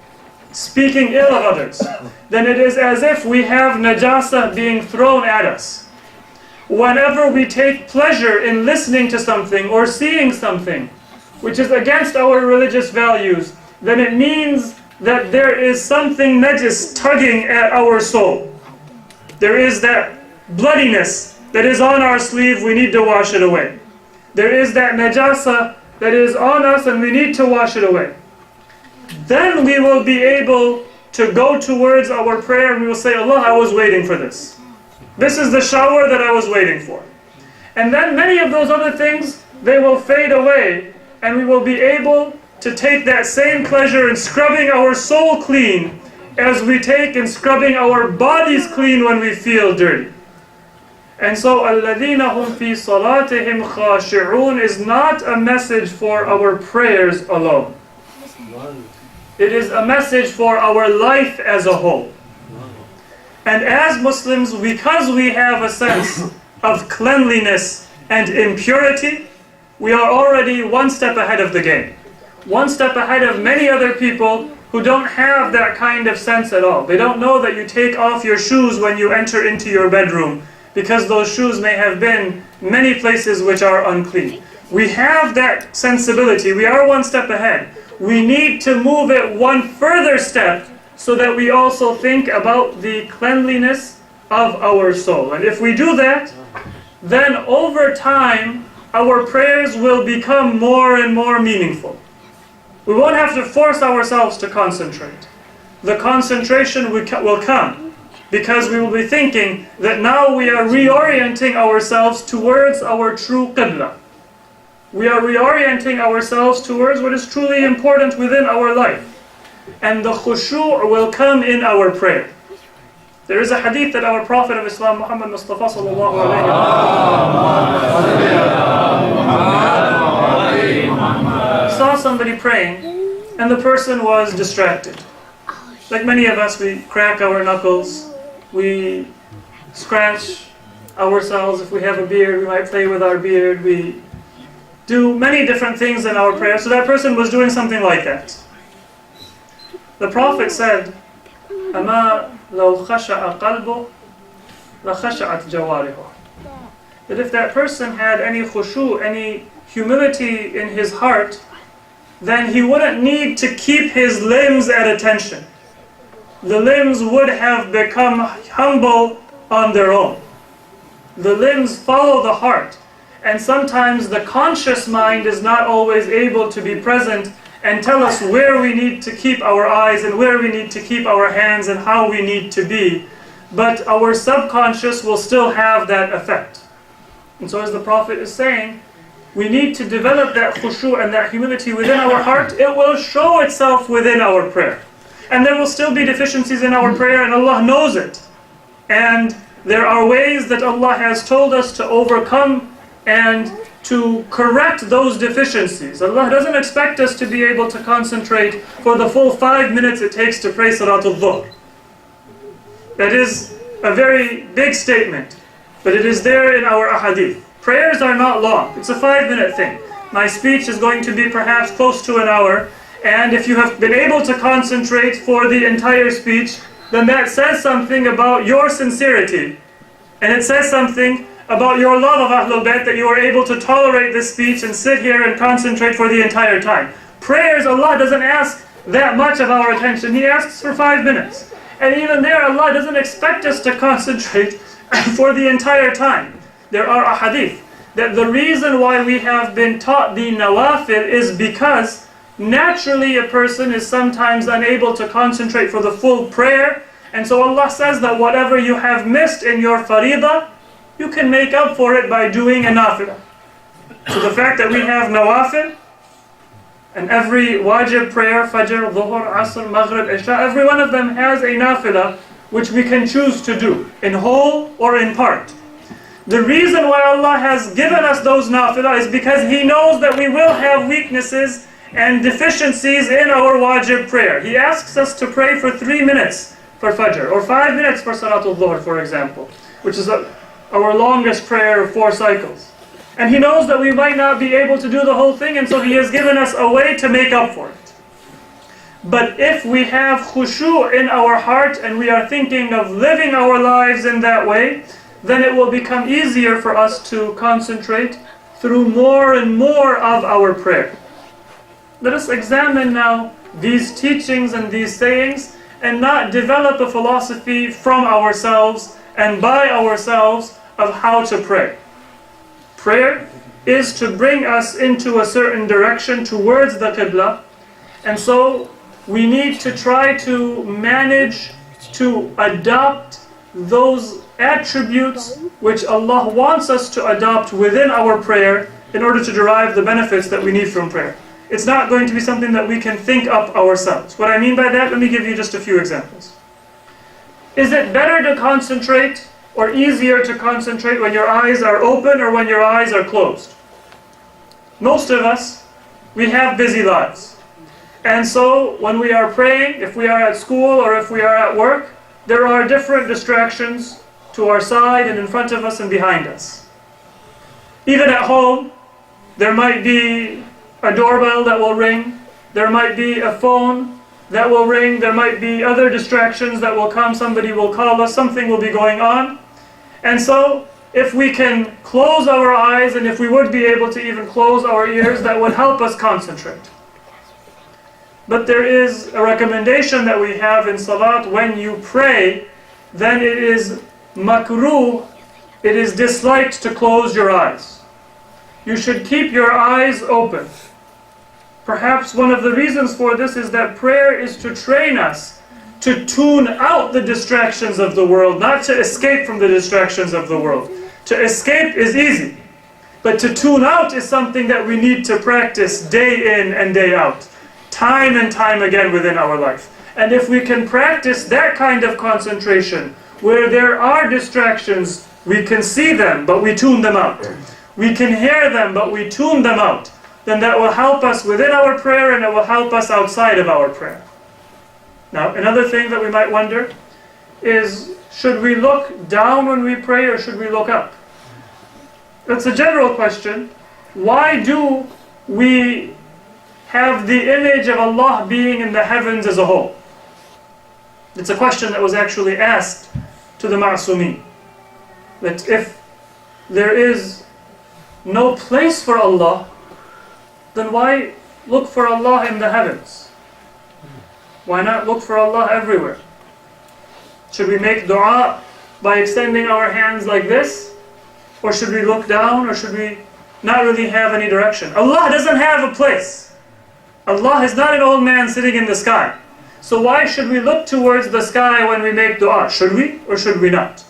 speaking ill of others, then it is as if we have najasa being thrown at us. Whenever we take pleasure in listening to something or seeing something which is against our religious values, then it means that there is something najis tugging at our soul. There is that bloodiness that is on our sleeve, we need to wash it away. There is that najasa that is on us and we need to wash it away. then we will be able to go towards our prayer and we will say, Allah, I was waiting for this. This is the shower that I was waiting for. And then many of those other things, they will fade away, and we will be able to take that same pleasure in scrubbing our soul clean as we take in scrubbing our bodies clean when we feel dirty. And so, الَّذِينَ هُمْ فِي صَلَاتِهِمْ خَاشِعُونَ is not a message for our prayers alone. It is a message for our life as a whole. And as Muslims, because we have a sense of cleanliness and impurity, we are already one step ahead of the game. One step ahead of many other people who don't have that kind of sense at all. They don't know that you take off your shoes when you enter into your bedroom, because those shoes may have been many places which are unclean. We have that sensibility. We are one step ahead. We need to move it one further step so that we also think about the cleanliness of our soul. And if we do that, then over time, our prayers will become more and more meaningful. We won't have to force ourselves to concentrate. The concentration will come because we will be thinking that now we are reorienting ourselves towards our true qibla. We are reorienting ourselves towards what is truly important within our life. And the khushu' will come in our prayer. There is a hadith that our Prophet of Islam, Muhammad Mustafa sallallahu alayhi wa saw somebody praying, and the person was distracted. Like many of us, we crack our knuckles, we scratch ourselves. If we have a beard, we might play with our beard. We do many different things in our prayer. So that person was doing something like that. The Prophet said, أَمَا لَوْ خَشَعَ قَلْبُهُ لَخَشَعَتْ جَوَارِهُ. That if that person had any khushu', any humility in his heart, then he wouldn't need to keep his limbs at attention. The limbs would have become humble on their own. The limbs follow the heart. And sometimes the conscious mind is not always able to be present and tell us where we need to keep our eyes and where we need to keep our hands and how we need to be. But our subconscious will still have that effect. And so as the Prophet is saying, we need to develop that khushu' and that humility within our heart. It will show itself within our prayer. And there will still be deficiencies in our prayer, and Allah knows it. And there are ways that Allah has told us to overcome and to correct those deficiencies. Allah doesn't expect us to be able to concentrate for the full 5 minutes it takes to pray Salatul Dhuhr. That is a very big statement, but it is there in our ahadith. Prayers are not long. It's a 5-minute thing. My speech is going to be perhaps close to an hour, and if you have been able to concentrate for the entire speech, then that says something about your sincerity. And it says something about your love of Ahlul Bayt, that you are able to tolerate this speech and sit here and concentrate for the entire time. Prayers, Allah doesn't ask that much of our attention. He asks for 5 minutes. And even there, Allah doesn't expect us to concentrate for the entire time. There are ahadith that the reason why we have been taught the nawafil is because naturally a person is sometimes unable to concentrate for the full prayer. And so Allah says that whatever you have missed in your faridah, you can make up for it by doing a nafilah. So the fact that we have nawafil, and every wajib prayer, fajr, dhuhr, asr, maghrib, isha, every one of them has a nafilah which we can choose to do, in whole or in part. The reason why Allah has given us those nafilah is because He knows that we will have weaknesses and deficiencies in our wajib prayer. He asks us to pray for 3 minutes for fajr, or 5 minutes for salatul dhuhr, for example, which is our longest prayer of 4 cycles. And He knows that we might not be able to do the whole thing, and so He has given us a way to make up for it. But if we have khushu' in our heart and we are thinking of living our lives in that way, then it will become easier for us to concentrate through more and more of our prayer. Let us examine now these teachings and these sayings and not develop a philosophy from ourselves and by ourselves of how to pray. Prayer is to bring us into a certain direction towards the qibla, and so we need to try to manage to adopt those attributes which Allah wants us to adopt within our prayer in order to derive the benefits that we need from prayer. It's not going to be something that we can think up ourselves. What I mean by that, let me give you just a few examples. Is it better to concentrate or easier to concentrate when your eyes are open or when your eyes are closed? Most of us, we have busy lives. And so when we are praying, if we are at school or if we are at work, there are different distractions to our side and in front of us and behind us. Even at home, there might be a doorbell that will ring, there might be a phone that will ring, there might be other distractions that will come, somebody will call us, something will be going on. And so, if we can close our eyes and if we would be able to even close our ears, that would help us concentrate. But there is a recommendation that we have in Salat: when you pray, then it is makruh, it is disliked to close your eyes. You should keep your eyes open. Perhaps one of the reasons for this is that prayer is to train us to tune out the distractions of the world, not to escape from the distractions of the world. To escape is easy, but to tune out is something that we need to practice day in and day out, time and time again within our life. And if we can practice that kind of concentration, where there are distractions, we can see them, but we tune them out. We can hear them, but we tune them out. Then that will help us within our prayer and it will help us outside of our prayer. Now, another thing that we might wonder is, should we look down when we pray or should we look up? That's a general question. Why do we have the image of Allah being in the heavens as a whole? It's a question that was actually asked to the Ma'sumin. That if there is no place for Allah, then why look for Allah in the heavens? Why not look for Allah everywhere? Should we make dua by extending our hands like this? Or should we look down? Or should we not really have any direction? Allah doesn't have a place. Allah is not an old man sitting in the sky. So why should we look towards the sky when we make dua? Should we or should we not?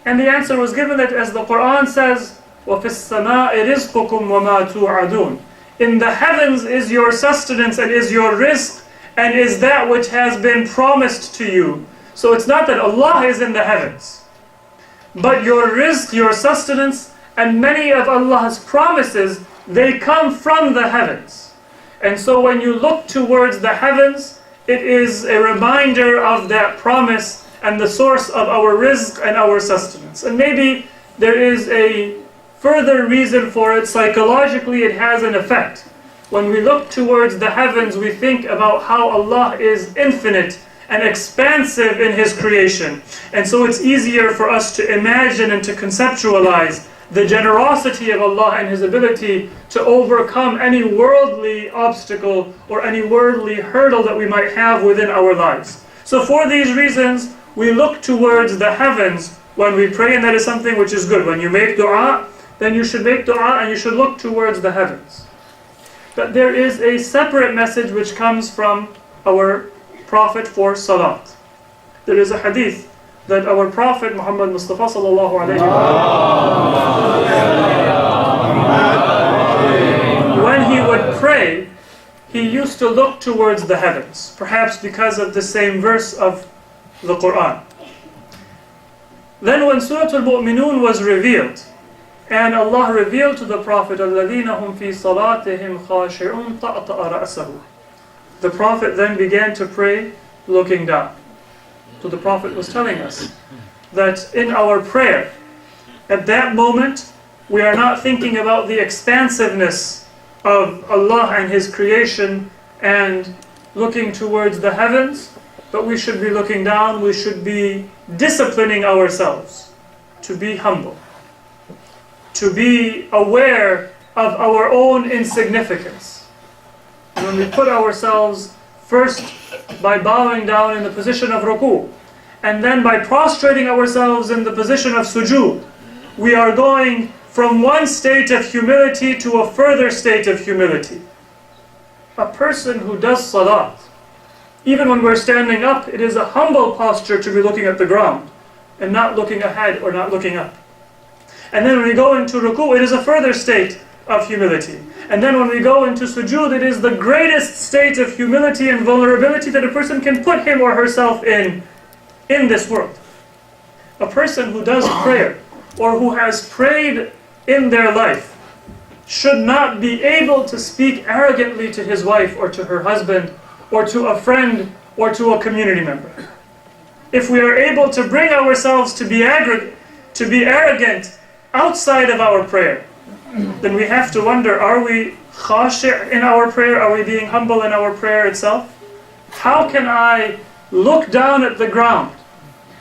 And the answer was given that, as the Quran says, وَفِي السَّمَاءِ رِزْقُكُمْ وَمَا تُوعَدُونَ. In the heavens is your sustenance and is your rizq and is that which has been promised to you. So it's not that Allah is in the heavens, but your rizq, your sustenance, and many of Allah's promises, they come from the heavens. And so when you look towards the heavens, it is a reminder of that promise and the source of our rizq and our sustenance. And maybe there is a further reason for it. Psychologically, it has an effect. When we look towards the heavens, we think about how Allah is infinite and expansive in His creation. And so it's easier for us to imagine and to conceptualize the generosity of Allah and His ability to overcome any worldly obstacle or any worldly hurdle that we might have within our lives. So for these reasons, we look towards the heavens when we pray, and that is something which is good. When you make dua, then you should make dua and you should look towards the heavens. But there is a separate message which comes from our Prophet for Salat. There is a hadith that our Prophet Muhammad Mustafa sallallahu alayhi wa sallam, when he would pray, he used to look towards the heavens, perhaps because of the same verse of the Quran. Then when Surah Al-Mu'minun was revealed, and Allah revealed to the Prophet, الَّذِينَ هُمْ فِي صَلَاتِهِمْ خَاشِعُونَ طَأْطَأَ رَأْسَهُ. The Prophet then began to pray looking down. So the Prophet was telling us that in our prayer, at that moment, we are not thinking about the expansiveness of Allah and His creation and looking towards the heavens, but we should be looking down. We should be disciplining ourselves to be humble, to be aware of our own insignificance. And when we put ourselves first by bowing down in the position of ruku, and then by prostrating ourselves in the position of sujood, we are going from one state of humility to a further state of humility. a person who does salat, even when we're standing up, it is a humble posture to be looking at the ground and not looking ahead or not looking up. And then when we go into ruku, it is a further state of humility. And then when we go into sujood, it is the greatest state of humility and vulnerability that a person can put him or herself in this world. A person who does prayer, or who has prayed in their life, should not be able to speak arrogantly to his wife or to her husband or to a friend or to a community member. If we are able to bring ourselves to be arrogant outside of our prayer, then we have to wonder, are we khashi' in our prayer? Are we being humble in our prayer itself? How can I look down at the ground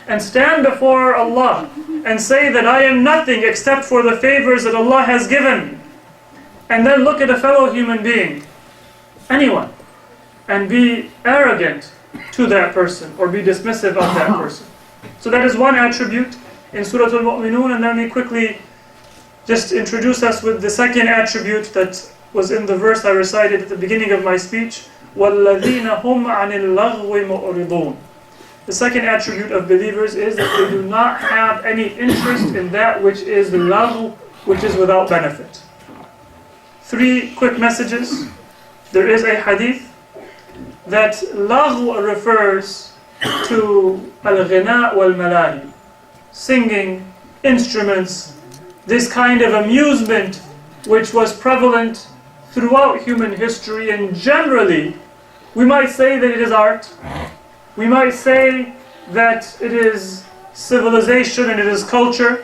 and stand before Allah and say that I am nothing except for the favors that Allah has given me, and then look at a fellow human being, anyone, and be arrogant to that person or be dismissive of that person? So that is one attribute in Surah Al-Mu'minun, and then we quickly just introduce us with the second attribute that was in the verse I recited at the beginning of my speech, وَالَّذِينَ هُمْ عَنِ اللَّغْوِ مُعْرِضُونَ. The second attribute of believers is that they do not have any interest in that which is lagh, which is without benefit. 3 quick messages. There is a hadith that lagh refers to al-ghina wal-malahi, singing, instruments, this kind of amusement which was prevalent throughout human history, and generally we might say that it is art, we might say that it is civilization and it is culture,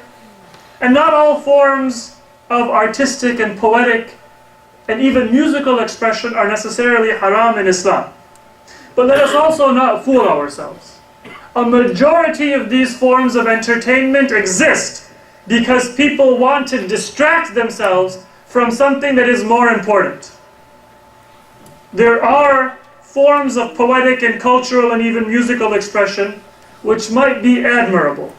and not all forms of artistic and poetic and even musical expression are necessarily haram in Islam. But let us also not fool ourselves. A majority of these forms of entertainment exist because people want to distract themselves from something that is more important. There are forms of poetic and cultural and even musical expression which might be admirable.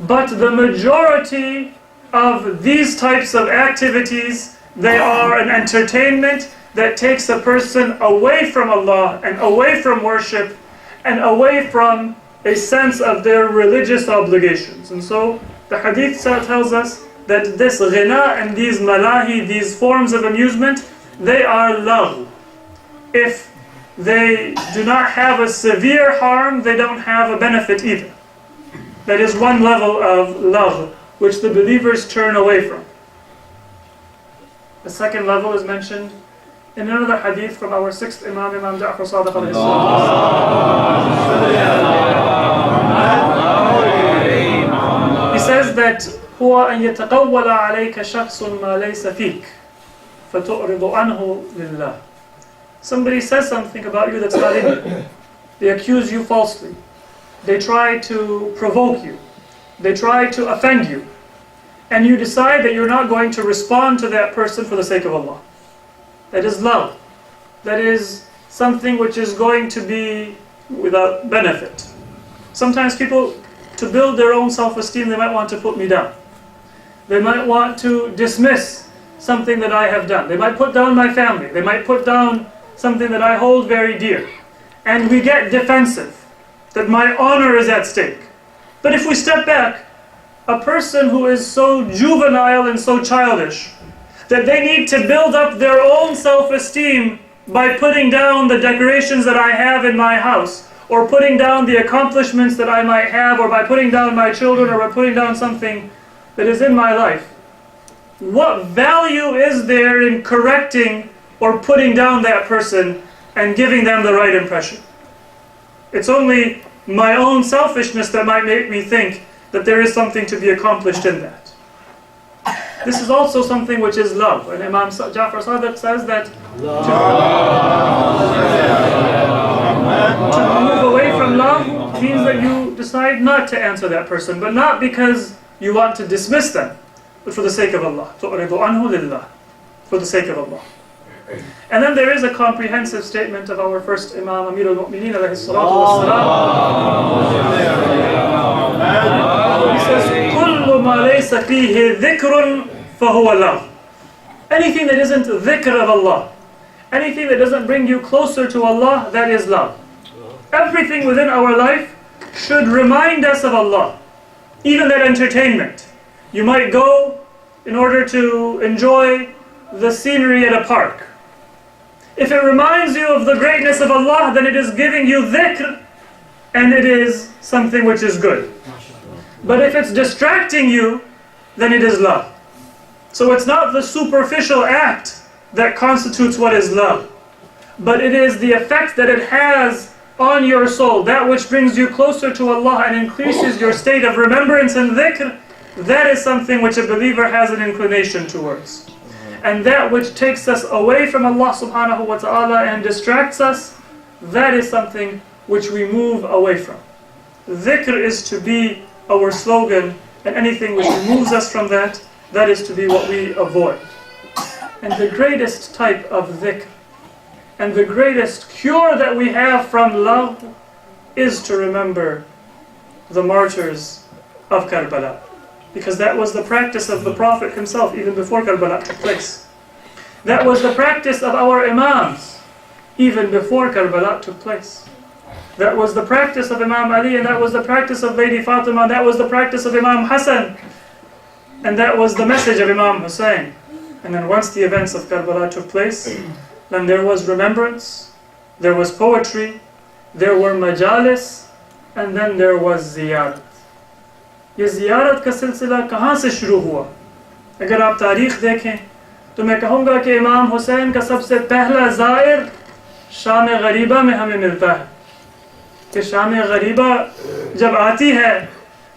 But the majority of these types of activities, they are an entertainment that takes a person away from Allah and away from worship and away from a sense of their religious obligations. And so the hadith tells us that this ghina and these malahi, these forms of amusement, they are lagh. If they do not have a severe harm, they don't have a benefit either. That is one level of lagh, which the believers turn away from. The second level is mentioned in another hadith from our 6th Imam, Imam Ja'far Sadiq alayhi salam. He says that هو أن يتقول عليك شخص ما ليس فيك فتعرض عنه لله. Somebody says something about you that's not in you. They accuse you falsely. They try to provoke you. They try to offend you. And you decide that you're not going to respond to that person for the sake of Allah. That is love. That is something which is going to be without benefit. Sometimes people, to build their own self-esteem, they might want to put me down. They might want to dismiss something that I have done. They might put down my family. They might put down something that I hold very dear. And we get defensive, that my honor is at stake. But if we step back, a person who is so juvenile and so childish that they need to build up their own self-esteem by putting down the decorations that I have in my house, or putting down the accomplishments that I might have, or by putting down my children, or by putting down something that is in my life. What value is there in correcting or putting down that person and giving them the right impression? It's only my own selfishness that might make me think that there is something to be accomplished in that. This is also something which is love. And Imam Ja'far Sadiq says that to move away from love means that you decide not to answer that person, but not because you want to dismiss them, but for the sake of Allah. تُعْرِضُ عَنْهُ لِلَّهِ, for the sake of Allah. And then there is a comprehensive statement of our first Imam, Amir al-Mu'mineen alayhi salatu wassalam. He says, كُلُّ مَا لَيْسَ فِيهِ ذِكْرٌ فَهُوَ لَغْوٌ. Anything that isn't dhikr of Allah, Anything that doesn't bring you closer to Allah, that is love. Everything within our life should remind us of Allah. Even that entertainment. You might go in order to enjoy the scenery at a park. If it reminds you of the greatness of Allah, then it is giving you dhikr, and it is something which is good. But if it's distracting you, then it is love. So it's not the superficial act that constitutes what is love, but it is the effect that it has on your soul, that which brings you closer to Allah and increases your state of remembrance and dhikr. That is something which a believer has an inclination towards. And that which takes us away from Allah subhanahu wa ta'ala and distracts us, that is something which we move away from. Dhikr is to be our slogan, and anything which removes us from that, that is to be what we avoid. And the greatest type of dhikr, and the greatest cure that we have from love, is to remember the martyrs of Karbala. Because that was the practice of the Prophet himself, even before Karbala took place. That was the practice of our Imams, even before Karbala took place. That was the practice of Imam Ali, and that was the practice of Lady Fatima, and that was the practice of Imam Hasan, and that was the message of Imam Hussein. And then once the events of Karbala took place, then there was remembrance, there was poetry, there were majalis, and then there was ziyarat. یہ زیارت کا سلسلہ کہاں سے شروع ہوا؟ اگر آپ تاریخ دیکھیں تو میں کہوں گا کہ امام حسین کا سب سے پہلا زائر شام غریبہ میں ہمیں ملتا ہے. کہ شام غریبہ جب آتی ہے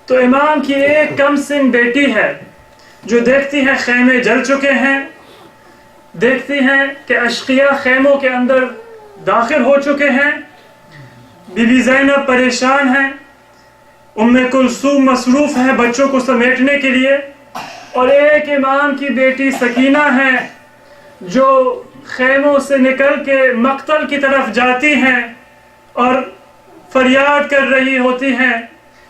تو امام کی ایک کم سن بیٹی ہے جو دیکھتی ہے خیمے جل چکے ہیں، دیکھتی ہیں کہ اشقیاء خیموں کے اندر داخل ہو چکے ہیں، بی بی زینب پریشان ہیں، ام کلثوم مصروف ہے بچوں کو سمیٹنے کے لیے، اور ایک امام کی بیٹی سکینہ ہے جو خیموں سے نکل کے مقتل کی طرف جاتی ہیں اور فریاد کر رہی ہوتی ہیں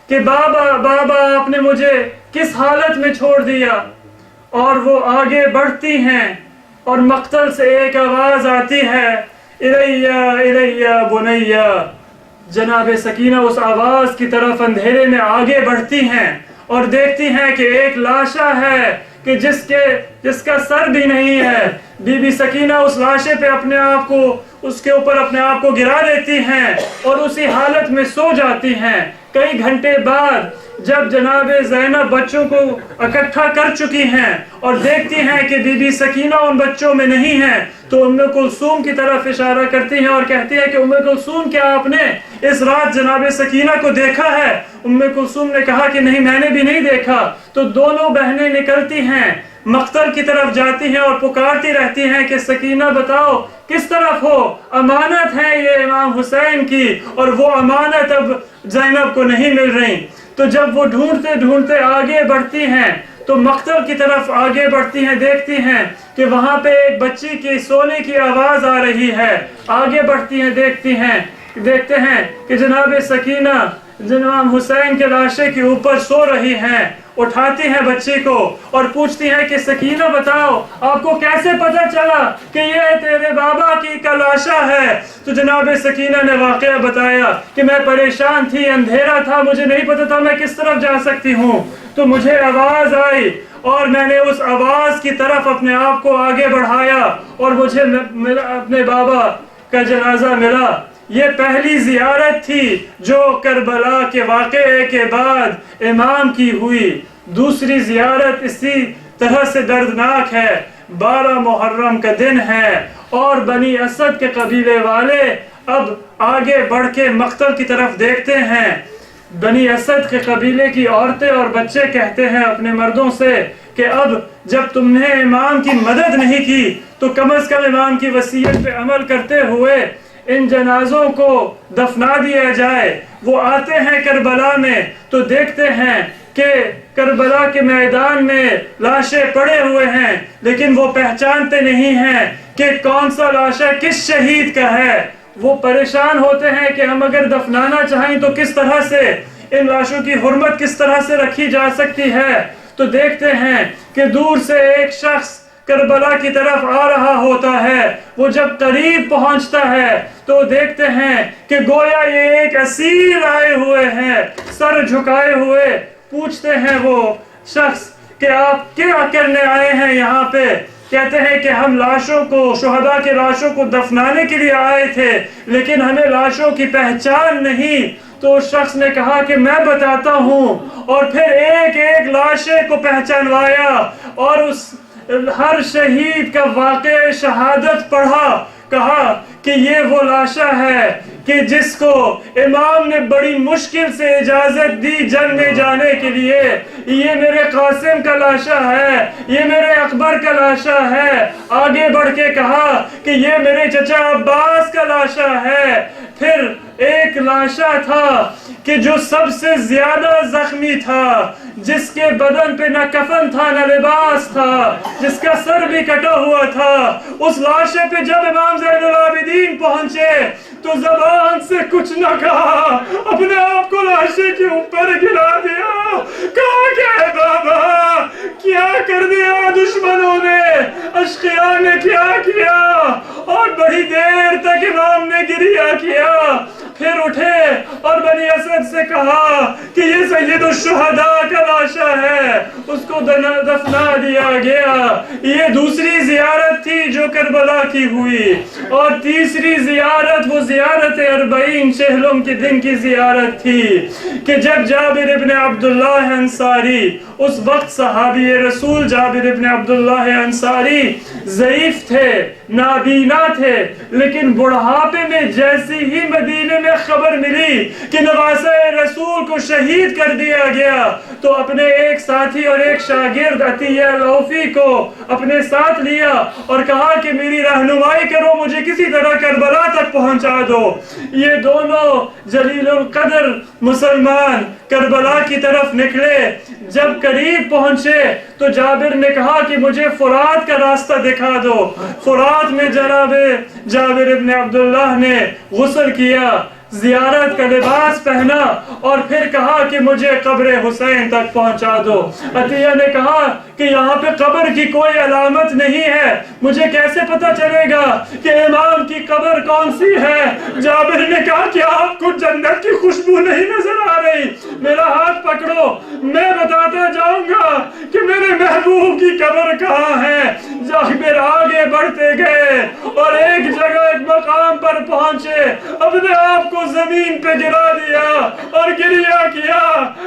کہ بابا بابا آپ نے مجھے کس حالت میں چھوڑ دیا. اور وہ آگے بڑھتی ہیں اور مقتل سے ایک آواز آتی ہے الیہ الیہ بنیہ. جناب سکینہ اس آواز کی طرف اندھیرے میں آگے بڑھتی ہیں اور دیکھتی ہیں کہ ایک لاشا ہے کہ جس کا سر بھی نہیں ہے. بی بی سکینہ اس لاشے پہ اس کے اوپر اپنے آپ کو گرا دیتی ہیں اور اسی حالت میں سو جاتی ہیں. کئی گھنٹے بعد جب جناب زینب بچوں کو اکٹھا کر چکی ہیں اور دیکھتی ہیں کہ بی بی سکینہ ان بچوں میں نہیں ہے تو ام کلثوم کی طرف اشارہ کرتی ہیں اور کہتی ہے کہ ام کلثوم کیا آپ نے اس رات جناب سکینہ کو دیکھا ہے؟ ام کلثوم نے کہا کہ نہیں میں نے بھی نہیں دیکھا. تو دونوں بہنیں نکلتی ہیں مقتل کی طرف جاتی ہیں اور پکارتی رہتی ہیں کہ سکینہ بتاؤ کس طرف ہو؟ امانت ہے یہ امام حسین کی اور وہ امانت اب زینب کو نہیں مل رہی. تو جب وہ ڈھونڈتے ڈھونڈتے آگے بڑھتی ہیں تو مقتل کی طرف آگے بڑھتی ہیں، دیکھتی ہیں کہ وہاں پہ ایک بچی کی سونے کی آواز آ رہی ہے. آگے بڑھتی ہیں، دیکھتے ہیں کہ جناب سکینہ امام حسین کے لاشے کے اوپر سو رہی ہیں. اٹھاتی ہیں بچی کو اور پوچھتی ہیں کہ سکینہ بتاؤ آپ کو کیسے پتہ چلا کہ یہ تیرے بابا کی کا لاشا ہے؟ تو جناب سکینہ نے واقعہ بتایا کہ میں پریشان تھی، اندھیرا تھا، مجھے نہیں پتہ تھا میں کس طرف جا سکتی ہوں. تو مجھے آواز آئی اور میں نے اس آواز کی طرف اپنے آپ کو آگے بڑھایا اور مجھے اپنے بابا کا جنازہ ملا. یہ پہلی زیارت تھی جو کربلا کے واقعے کے بعد امام کی ہوئی. دوسری زیارت اسی طرح سے دردناک ہے. 12 محرم کا دن ہے اور بنی اسد کے قبیلے والے اب آگے بڑھ کے مقتل کی طرف دیکھتے ہیں. بنی اسد کے قبیلے کی عورتیں اور بچے کہتے ہیں اپنے مردوں سے کہ اب جب تم نے امام کی مدد نہیں کی تو کم از کم امام کی وصیت پہ عمل کرتے ہوئے ان جنازوں کو دفنا دیا جائے. وہ آتے ہیں کربلا میں تو دیکھتے ہیں کہ کربلا کے میدان میں لاشیں پڑے ہوئے ہیں لیکن وہ پہچانتے نہیں ہیں کہ کون سا لاشا کس شہید کا ہے. وہ پریشان ہوتے ہیں کہ ہم اگر دفنانا چاہیں تو کس طرح سے ان لاشوں کی حرمت کس طرح سے رکھی جا سکتی ہے. تو دیکھتے ہیں کہ دور سے ایک شخص کربلا کی طرف آ رہا ہوتا ہے، وہ جب قریب پہنچتا ہے تو دیکھتے ہیں کہ گویا یہ ایک اسیر آئے ہوئے ہیں، سر جھکائے ہوئے۔ پوچھتے ہیں وہ شخص کہ آپ کیا کرنے آئے ہیں یہاں پہ؟ کہتے ہیں کہ ہم لاشوں کو، شہداء کے لاشوں کو دفنانے کے لیے آئے تھے، لیکن ہمیں لاشوں کی پہچان نہیں۔ تو اس شخص نے کہا کہ میں بتاتا ہوں، اور پھر ایک ایک لاشیں کو پہچانوایا اور اس ہر شہید کا واقع شہادت پڑھا۔ کہا کہ یہ وہ لاشا ہے کہ جس کو امام نے بڑی مشکل سے اجازت دی جنگ میں جانے کے لیے، یہ میرے قاسم کا لاشا ہے، یہ میرے اکبر کا لاشا ہے۔ آگے بڑھ کے کہا کہ یہ میرے چچا عباس کا لاشا ہے۔ پھر ایک لاشا تھا کہ جو سب سے زیادہ زخمی تھا، جس کے بدن پہ نہ کفن تھا نہ لباس تھا، جس کا سر بھی کٹا ہوا تھا۔ اس لاشے پہ جب امام زین العابدین پہنچے تو زبان سے کچھ نہ کہا، اپنے آپ کو لاشے کے اوپر گرا دیا۔ کہا کہ اے بابا، کیا کر دیا دشمنوں نے، اشقیاء نے کیا کیا؟ اور بڑی دیر تک امام نے گریہ کیا۔ پھر اٹھے اور بنی اسد سے کہا کہ یہ سید الشہداء کا لاشا ہے، اس کو دفنا دیا گیا۔ یہ دوسری زیارت تھی جو کربلا کی ہوئی، اور تیسری زیارت وہ زیارت 40 چہلم کے دن کی زیارت تھی کہ جب جابر ابن عبداللہ انصاری، اس وقت صحابی رسول جابر ابن عبداللہ انصاری ضعیف تھے، نابینا تھے، لیکن بڑھاپے میں جیسی ہی مدینے میں خبر ملی کہ نواسہ رسول کو شہید کر دیا گیا، تو اپنے ایک ساتھی اور ایک شاگرد عطیہ لوفی کو اپنے ساتھ لیا اور کہا کہ میری رہنمائی کرو، مجھے کسی طرح کربلا تک پہنچا دو۔ یہ دونوں جلیل القدر مسلمان کربلا کی طرف نکلے۔ جب قریب پہنچے تو جابر نے کہا کہ مجھے فرات کا راستہ دکھا دو۔ فرات میں جناب جابر ابن عبداللہ نے غسل کیا، زیارت کا لباس پہنا، اور پھر کہا کہ مجھے قبر حسین تک پہنچا دو۔ عطیہ نے کہا کہ یہاں پہ قبر کی کوئی علامت نہیں ہے، مجھے کیسے پتا چلے گا کہ امام کی قبر کون سی ہے؟ جابر نے کہا کہ آپ کو جنت کی خوشبو نہیں نظر آ رہی؟ میرا ہاتھ پکڑو، میں بتاتا جاؤں گا کہ میرے محبوب کی قبر کہاں ہے۔ جابر آگے بڑھتے گئے اور ایک جگہ، ایک مقام پر پہنچے، اپنے آپ کو زمین پہ گرا دیا اور گریہ کیا،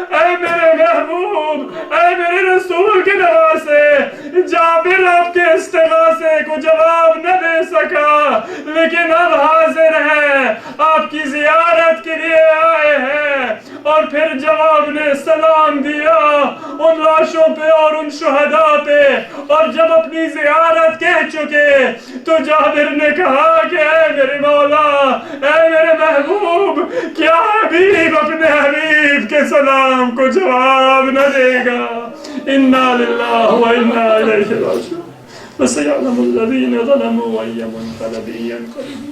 اے میرے محبوب، اے میرے رسول کے نواسے۔ جابر آپ کے استغاثے کو جواب نہ دے سکا، لیکن اب حاضر ہے، آپ کی زیارت کے لیے آئے ہیں۔ اور پھر جواب نے سلام دیا ان لاشوں پہ اور ان شہداء پہ، اور جب اپنی زیارت کہہ چکے تو جابر نے کہا کہ اے میرے مولا، اے میرے محبوب، کیا حبیب اپنے حبیب کے سلام کو جواب نہ دے گا؟ انا للہ و انا الیہ راجعون۔ وسيعلم الذين ظلموا أي منقلب ينقلبون